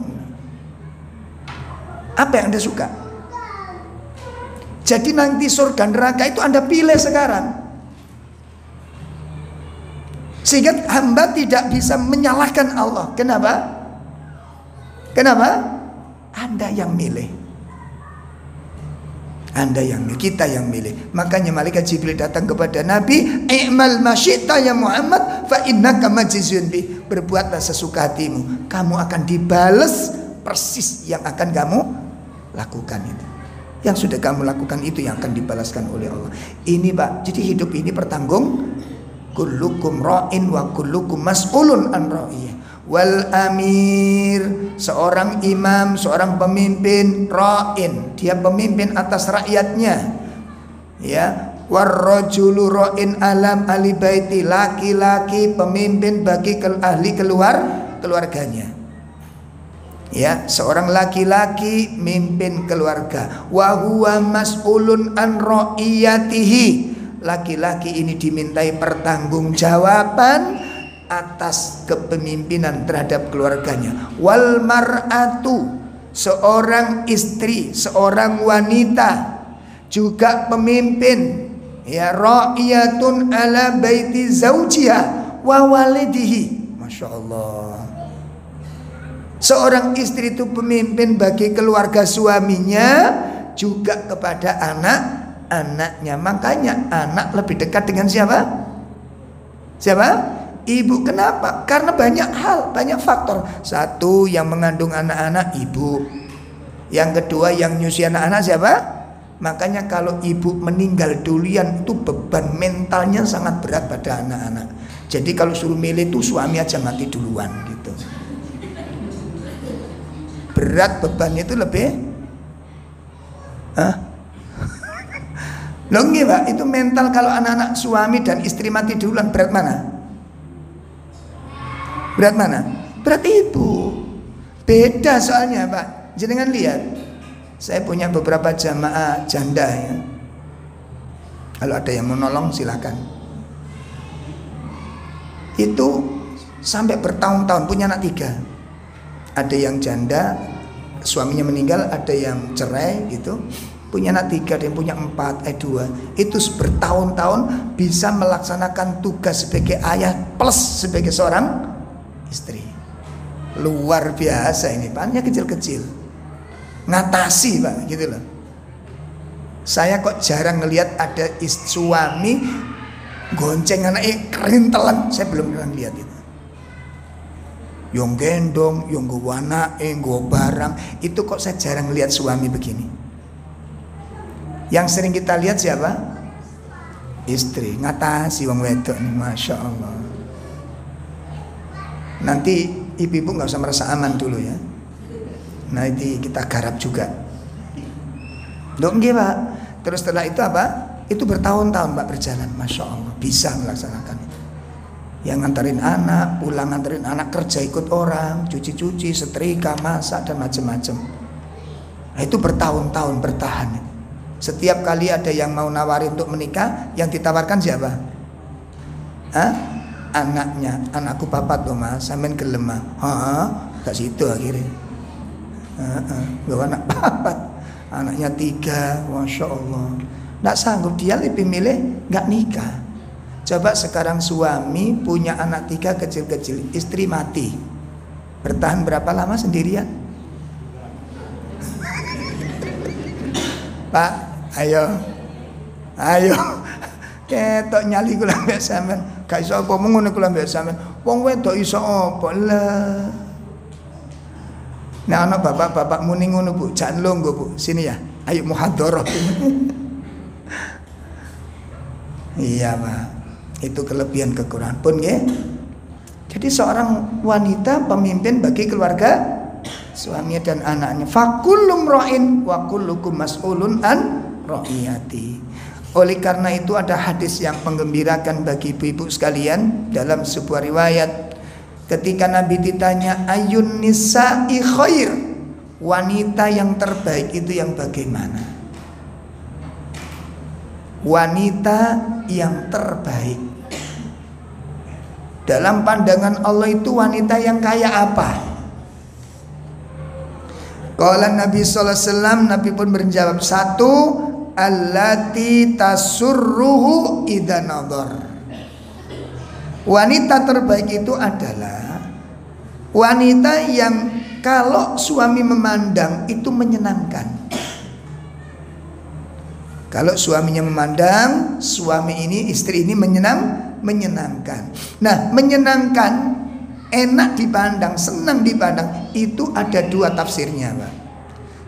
Apa yang Anda suka? Jadi nanti surga neraka itu Anda pilih sekarang. Sehingga hamba tidak bisa menyalahkan Allah. Kenapa? Kenapa? Anda yang milih. Anda yang milih, kita yang milih. Makanya malaikat Jibril datang kepada Nabi, "I'mal masyita ya Muhammad, fa innaka majziyun bi." Berbuatlah sesuka hatimu, kamu akan dibales persis yang akan kamu lakukan itu. Yang sudah kamu lakukan itu yang akan dibalaskan oleh Allah. Ini, Pak, jadi hidup ini bertanggung. Kullukum ra'in wa kullukum mas'ulun an ra'iyah. Wal amir, seorang imam, seorang pemimpin, ra'in, dia pemimpin atas rakyatnya. Ya, warrajulu ra'in alam ahli baiti, laki-laki pemimpin bagi ahli keluarganya. Ya, seorang laki-laki mimpin keluarga. Wa huwa mas'ulun an ra'iyatihi. Laki-laki ini dimintai pertanggungjawaban atas kepemimpinan terhadap keluarganya. Wal mar'atu, seorang istri, seorang wanita juga pemimpin. Ya, ra'iyatun ala baiti zaujiha wa walidihi. Masya Allah. Seorang istri itu pemimpin bagi keluarga suaminya, juga kepada anak-anaknya. Makanya anak lebih dekat dengan siapa? Siapa? Ibu. Kenapa? Karena banyak hal, banyak faktor. Satu, yang mengandung anak-anak ibu. Yang kedua, yang nyusi anak-anak siapa? Makanya kalau ibu meninggal duluan itu beban mentalnya sangat berat pada anak-anak. Jadi kalau suruh milih itu suami aja mati duluan gitu. Berat bebannya itu lebih. Loh nggih, Pak, itu mental kalau anak-anak suami dan istri mati duluan berat mana? Berat mana? Berat ibu. Beda soalnya, Pak. Jangan lihat. Saya punya beberapa jamaah janda ya. Kalau ada yang mau nolong silakan. Itu sampai bertahun-tahun punya anak 3. Ada yang janda, suaminya meninggal, ada yang cerai gitu. Punya anak 3, ada yang punya 4, 2. Itu bertahun-tahun bisa melaksanakan tugas sebagai ayah plus sebagai seorang istri. Luar biasa ini, Pak. Hanya kecil-kecil. Ngatasi, Pak, gitu loh. Saya kok jarang ngelihat ada suami gonceng anaknya kerintelan. Saya belum pernah lihat itu. Yang gendong, yang nggo anake, nggo barang. Itu kok saya jarang lihat suami begini. Yang sering kita lihat siapa? Istri ngatasi wong wedok nih, masya Allah. Nanti ibu-ibu nggak usah merasa aman dulu ya. Nanti kita garap juga. Dok nggih Pak. Terus setelah itu apa? Itu bertahun-tahun Pak berjalan, masya Allah bisa melaksanakan itu. Yang nganterin anak, pulang nganterin anak, kerja ikut orang, cuci-cuci, setrika, masak dan macam-macam. Nah, itu bertahun-tahun bertahan. Setiap kali ada yang mau nawarin untuk menikah, yang ditawarkan siapa? Hah? Anaknya. Anakku papat loh Mas, sampean gelem mah. Gak situ akhirnya. Gak anak papat. Anaknya 3, masya Allah. Nggak sanggup, dia lebih milih nggak nikah. Coba sekarang suami punya anak 3 kecil-kecil, istri mati, bertahan berapa lama sendirian? Pak, ayo, ketok nyali kula mbek sampean, gak iso apa ngono kula mbek sampean. Wong wedok iso apa lah? Nah, anak bapak-bapak muni ngono Bu, jangan longgo Bu, sini ya, ayo muhadharah. Iya Pak, itu kelebihan kekurangan pun ya. Jadi seorang wanita pemimpin bagi keluarga suaminya dan anaknya. Fakullum ra'in wa kullukum mas'ulun an ra'iyati. Oleh karena itu ada hadis yang menggembirakan bagi ibu-ibu sekalian dalam sebuah riwayat. Ketika Nabi ditanya ayun nisa'i khair, wanita yang terbaik itu yang bagaimana? Wanita yang terbaik dalam pandangan Allah itu wanita yang kayak apa? Qala Nabi sallallahu alaihi wasallam, Nabi pun menjawab, 1, allati tasurruhu idza nadhar. Wanita terbaik itu adalah wanita yang kalau suami memandang itu menyenangkan. Kalau suaminya memandang, suami ini, istri ini menyenangkan. Nah, menyenangkan, enak dipandang, senang dipandang, itu ada 2 tafsirnya Pak.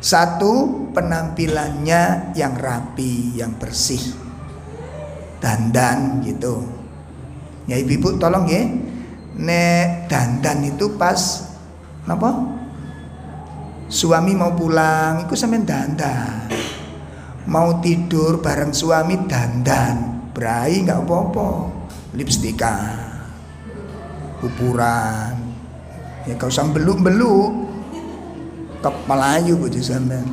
1, penampilannya yang rapi, yang bersih, dandan gitu. Ya ibu-ibu tolong ya, nek dandan itu pas apa? Suami mau pulang, itu sampean dandan. Mau tidur bareng suami dandan, berai nggak apa-apa, lipstikan, pupuran, ya kau usah beluk-beluk, kep Melayu bujuk sampean.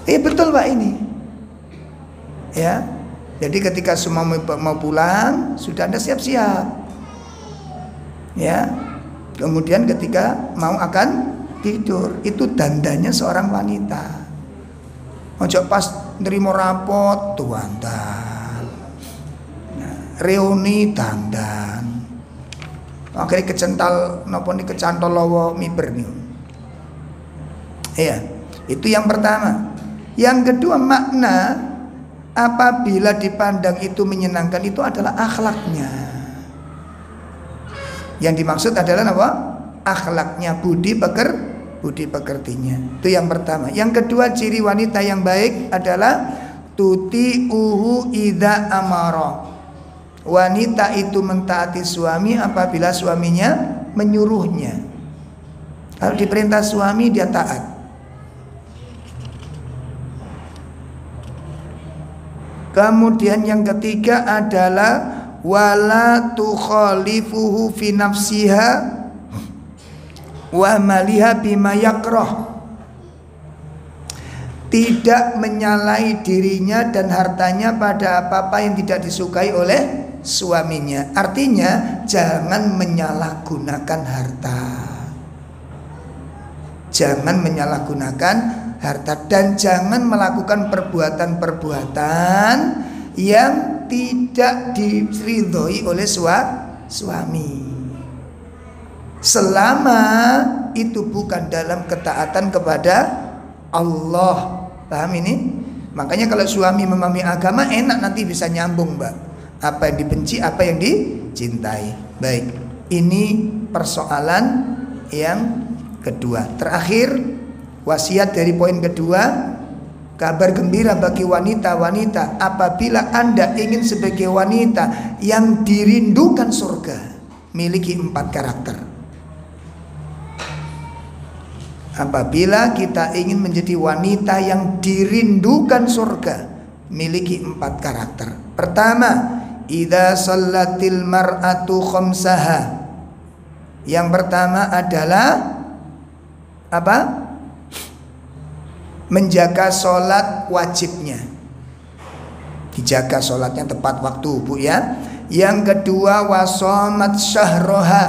Betul Pak ini, ya. Jadi ketika semua mau pulang, sudah Anda siap-siap, ya. Kemudian ketika mau akan tidur, itu dandannya seorang wanita. Ojo pas nerima rapot tuh dandan, reuni dandan, akhirnya kecental nopo nih kecantol lowo miber nih. Iya, itu yang pertama. Yang kedua, makna apabila dipandang itu menyenangkan itu adalah akhlaknya. Yang dimaksud adalah apa? Akhlaknya, budi pekertinya. Itu yang pertama. Yang kedua, ciri wanita yang baik adalah tuti'uhu idza amara. Wanita itu mentaati suami apabila suaminya menyuruhnya. Kalau diperintah suami dia taat. Kemudian yang ketiga adalah wala tukhalifuhu fi nafsiha wa maliha bima yakrah. Tidak menyalahi dirinya dan hartanya pada apa-apa yang tidak disukai oleh suaminya. Artinya jangan menyalahgunakan harta. Jangan menyalahgunakan harta dan jangan melakukan perbuatan-perbuatan yang tidak diridhoi oleh suami. Selama itu bukan dalam ketaatan kepada Allah. Paham ini? Makanya kalau suami memahami agama enak, nanti bisa nyambung Mbak. Apa yang dibenci, apa yang dicintai. Baik. Ini persoalan yang kedua. Terakhir, wasiat dari poin kedua, kabar gembira bagi wanita-wanita, apabila Anda ingin sebagai wanita yang dirindukan surga, miliki 4 karakter. Apabila kita ingin menjadi wanita yang dirindukan surga, miliki 4 karakter. Pertama, idza shallatil mar'atu khamsaha. Yang pertama adalah apa? Menjaga sholat wajibnya. Dijaga sholatnya tepat waktu, Bu ya. Yang kedua, wasomat syahroha,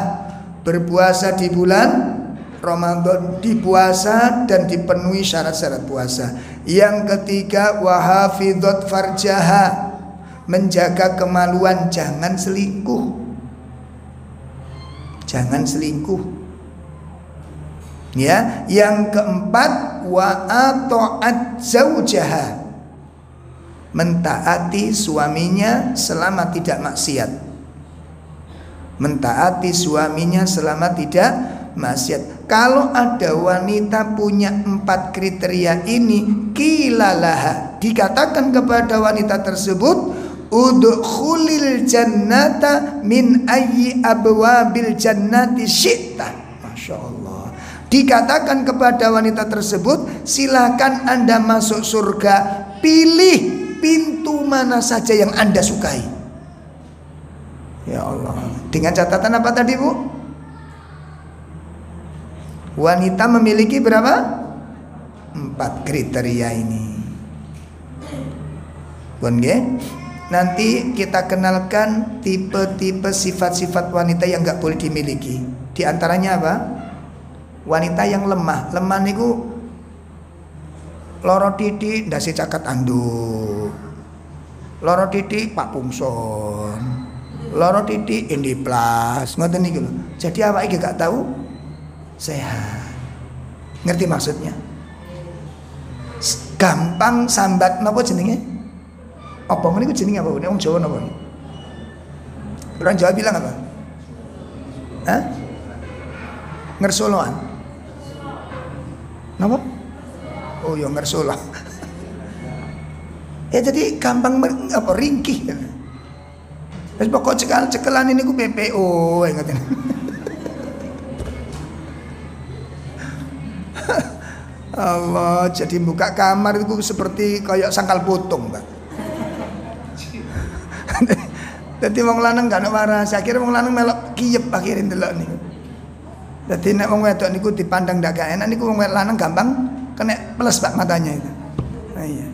berpuasa di bulan Ramadan, dipuasa dan dipenuhi syarat-syarat puasa. Yang ketiga, wahafidhot farjaha, menjaga kemaluan, jangan selingkuh. Jangan selingkuh. Ya, yang keempat, wa ata'at zaujaha, mentaati suaminya selama tidak maksiat. Mentaati suaminya selama tidak maksiat. Kalau ada wanita punya 4 kriteria ini, kilalaha, dikatakan kepada wanita tersebut, udkhulil jannata min ayyi abwabil jannati syi'ta. Masya Allah. Dikatakan kepada wanita tersebut, silakan Anda masuk surga, pilih pintu mana saja yang Anda sukai. Ya Allah. Dengan catatan apa tadi, Bu? Wanita memiliki berapa? 4 kriteria ini. Bon, nggih? Nanti kita kenalkan tipe-tipe sifat-sifat wanita yang nggak boleh dimiliki. Di antaranya apa? Wanita yang lemah. Lemah niku loro titik ndase caket anduk. Loro titik Pak Pungson. Loro titik Indiplas. Ngoten niku lho. Jadi awake gak tahu sehat. Ngerti maksudnya? Gampang sambat napa jenenge? Apa niku jenenge apa? Wong Jawa napa? Orang Jawa bilang apa? Hah? Ngersoloan. Napa? Oh ya ngersolo. Ya jadi gampang apa ringkih. Terus pokok cekelan ini ku PPO ngaten. Allah, jadi buka kamar itu seperti kayak sangkal potong, Mbak. Jadi wong lanang gak ono waras, akhirnya wong lanang melok kiyep akhirin delok niku. Dadi nek wong wedok niku dipandang ndak gak enak niku wong lanang gampang kena peles Pak matanya itu. Nah, iya.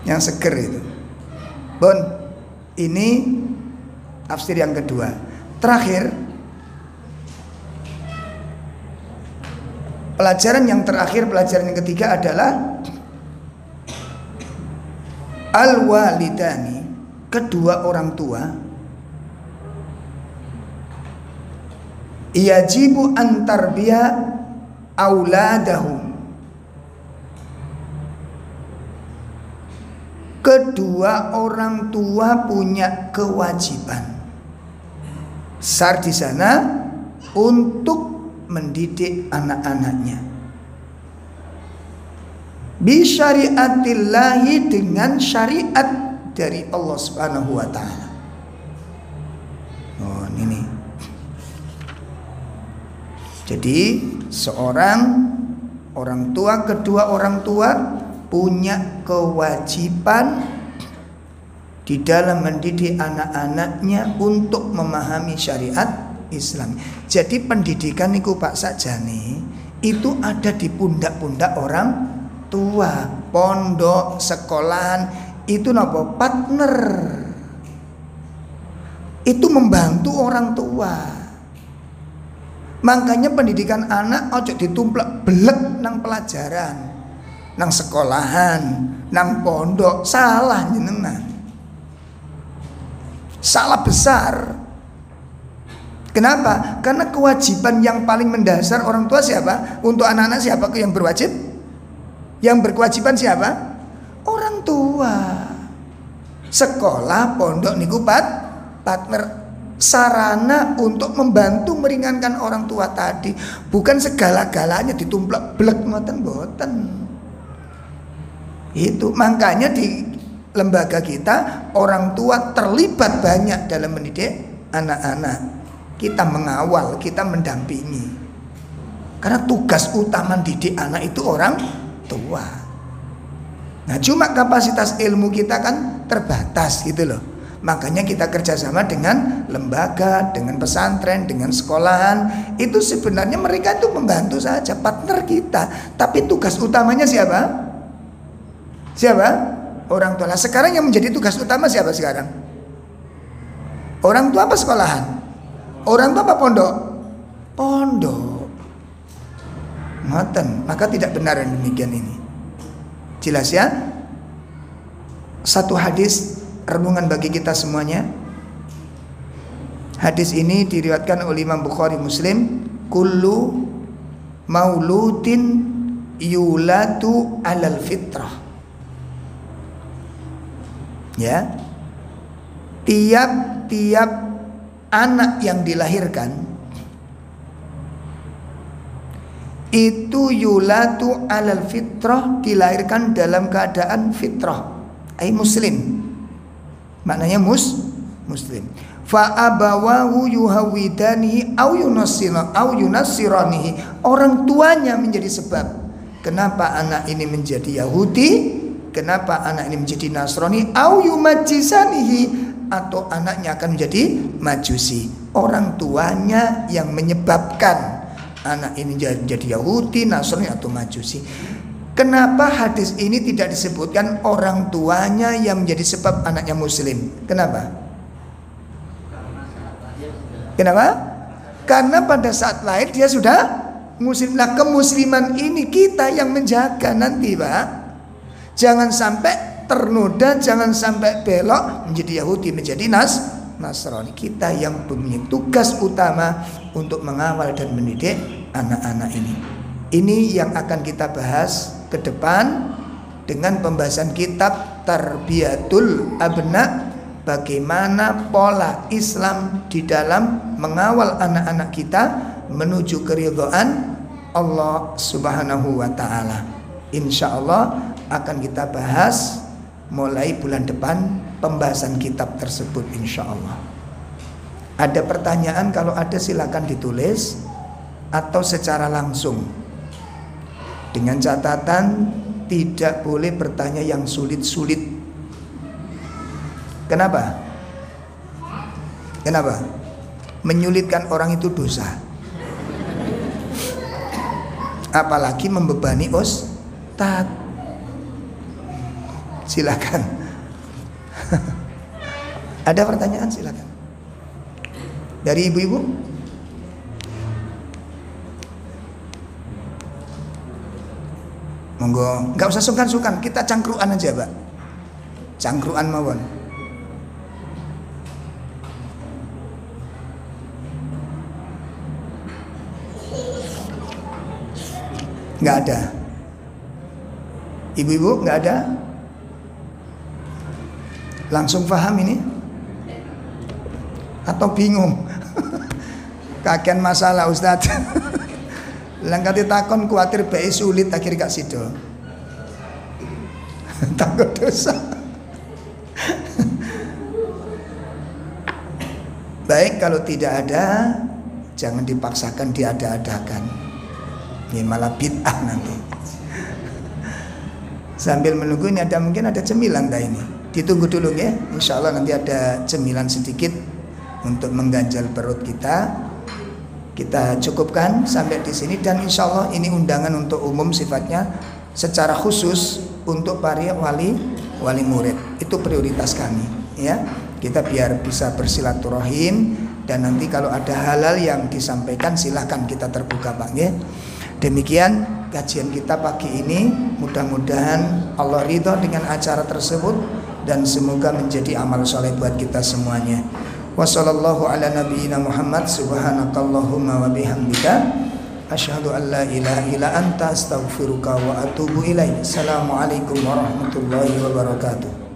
Yang seger itu. Bon, ini tafsir yang kedua. Terakhir, pelajaran yang terakhir, pelajaran yang ketiga adalah al-walidani, kedua orang tua, yajibu an tarbiya auladahum, kedua orang tua punya kewajiban besar di sana untuk mendidik anak-anaknya bisyariatillahi, dengan syariat dari Allah Subhanahu wa taala. Oh, ini. Jadi seorang orang tua, kedua orang tua punya kewajiban di dalam mendidik anak-anaknya untuk memahami syariat Islam. Jadi pendidikan niku Pak Sakjane itu ada di pundak-pundak orang tua. Pondok, sekolahan itu napa? Partner. Itu membantu orang tua. Makanya pendidikan anak ojo ditumplek belek nang pelajaran, nang sekolahan, nang pondok. Salah jenengan. Salah besar. Kenapa? Karena kewajiban yang paling mendasar orang tua siapa? Untuk anak-anak siapa yang berwajib? Yang berkewajiban siapa? Orang tua. Sekolah, pondok niku partner. sarana untuk membantu meringankan orang tua tadi, bukan segala-galanya ditumplak blek ngoten mboten. Itu makanya di lembaga kita orang tua terlibat banyak dalam mendidik anak-anak. Kita mengawal, kita mendampingi. Karena tugas utama didik anak itu orang tua. Nah, cuma kapasitas ilmu kita kan terbatas gitu loh. Makanya kita kerjasama dengan lembaga, dengan pesantren, dengan sekolahan. Itu sebenarnya mereka itu membantu saja, partner kita. Tapi tugas utamanya siapa? Siapa? Orang tua. Nah, sekarang yang menjadi tugas utama siapa sekarang? Orang tua apa sekolahan? Orang tua apa pondok? Pondok. Ngoten. Maka tidak benar yang demikian ini. Jelas ya? Satu hadis renungan bagi kita semuanya. Hadis ini diriwayatkan oleh Imam Bukhari Muslim. Kullu mauludin yulatu alal fitrah. Ya, tiap-tiap anak yang dilahirkan itu yulatu alal fitrah, dilahirkan dalam keadaan fitrah, ai muslim. Maknanya muslim. Fa abawahu yuhawidanihi au yunassiranihi. Orang tuanya menjadi sebab kenapa anak ini menjadi Yahudi, kenapa anak ini menjadi Nasrani, au yumajjisanihi, atau anaknya akan menjadi Majusi. Orang tuanya yang menyebabkan anak ini menjadi Yahudi, Nasrani atau Majusi. Kenapa hadis ini tidak disebutkan orang tuanya yang menjadi sebab anaknya muslim? Kenapa? Karena pada saat lahir dia sudah muslim. Nah, kemusliman ini kita yang menjaga nanti, Pak. Jangan sampai ternoda, jangan sampai belok menjadi Yahudi, menjadi Nasrani. Kita yang punya tugas utama untuk mengawal dan mendidik anak-anak ini. Ini yang akan kita bahas ke depan dengan pembahasan kitab Tarbiyatul Abna, bagaimana pola Islam di dalam mengawal anak-anak kita menuju keridhaan Allah Subhanahu wa taala. Insya Allah akan kita bahas mulai bulan depan pembahasan kitab tersebut, insya Allah. Ada pertanyaan, kalau ada silakan ditulis atau secara langsung. Dengan catatan tidak boleh bertanya yang sulit-sulit. Kenapa? Menyulitkan orang itu dosa. Apalagi membebani ustaz. Silakan. Ada pertanyaan, silakan. Dari ibu-ibu? Monggo, nggak usah sungkan-sungkan, kita cangkruan aja, Pak. Cangkruan mawon. Nggak ada. Ibu-ibu nggak ada? Langsung paham ini? Atau bingung? Kakean masalah, Ustadz. Langkati takon kuatir bayi sulit akhir gak sido. Takut dosa. Baik, kalau tidak ada jangan dipaksakan diada-adakan. Ini malah bid'ah nanti. Sambil menunggu ini mungkin ada cemilan dah ini. Ditunggu dulu ya. Insya Allah nanti ada cemilan sedikit untuk mengganjal perut kita. Kita cukupkan sampai di sini, dan insya Allah ini undangan untuk umum sifatnya, secara khusus untuk para wali murid. Itu prioritas kami, ya. Kita biar bisa bersilaturahim, dan nanti kalau ada hal-hal yang disampaikan silahkan kita terbuka, Pak, ya. Demikian kajian kita pagi ini. Mudah-mudahan Allah ridho dengan acara tersebut dan semoga menjadi amal soleh buat kita semuanya. Wassallallahu ala nabiyyina Muhammad, subhanakallahumma wa bihamdika asyhadu an la ilaha illa anta astaghfiruka wa atubu ilaik. Assalamualaikum warahmatullahi wabarakatuh.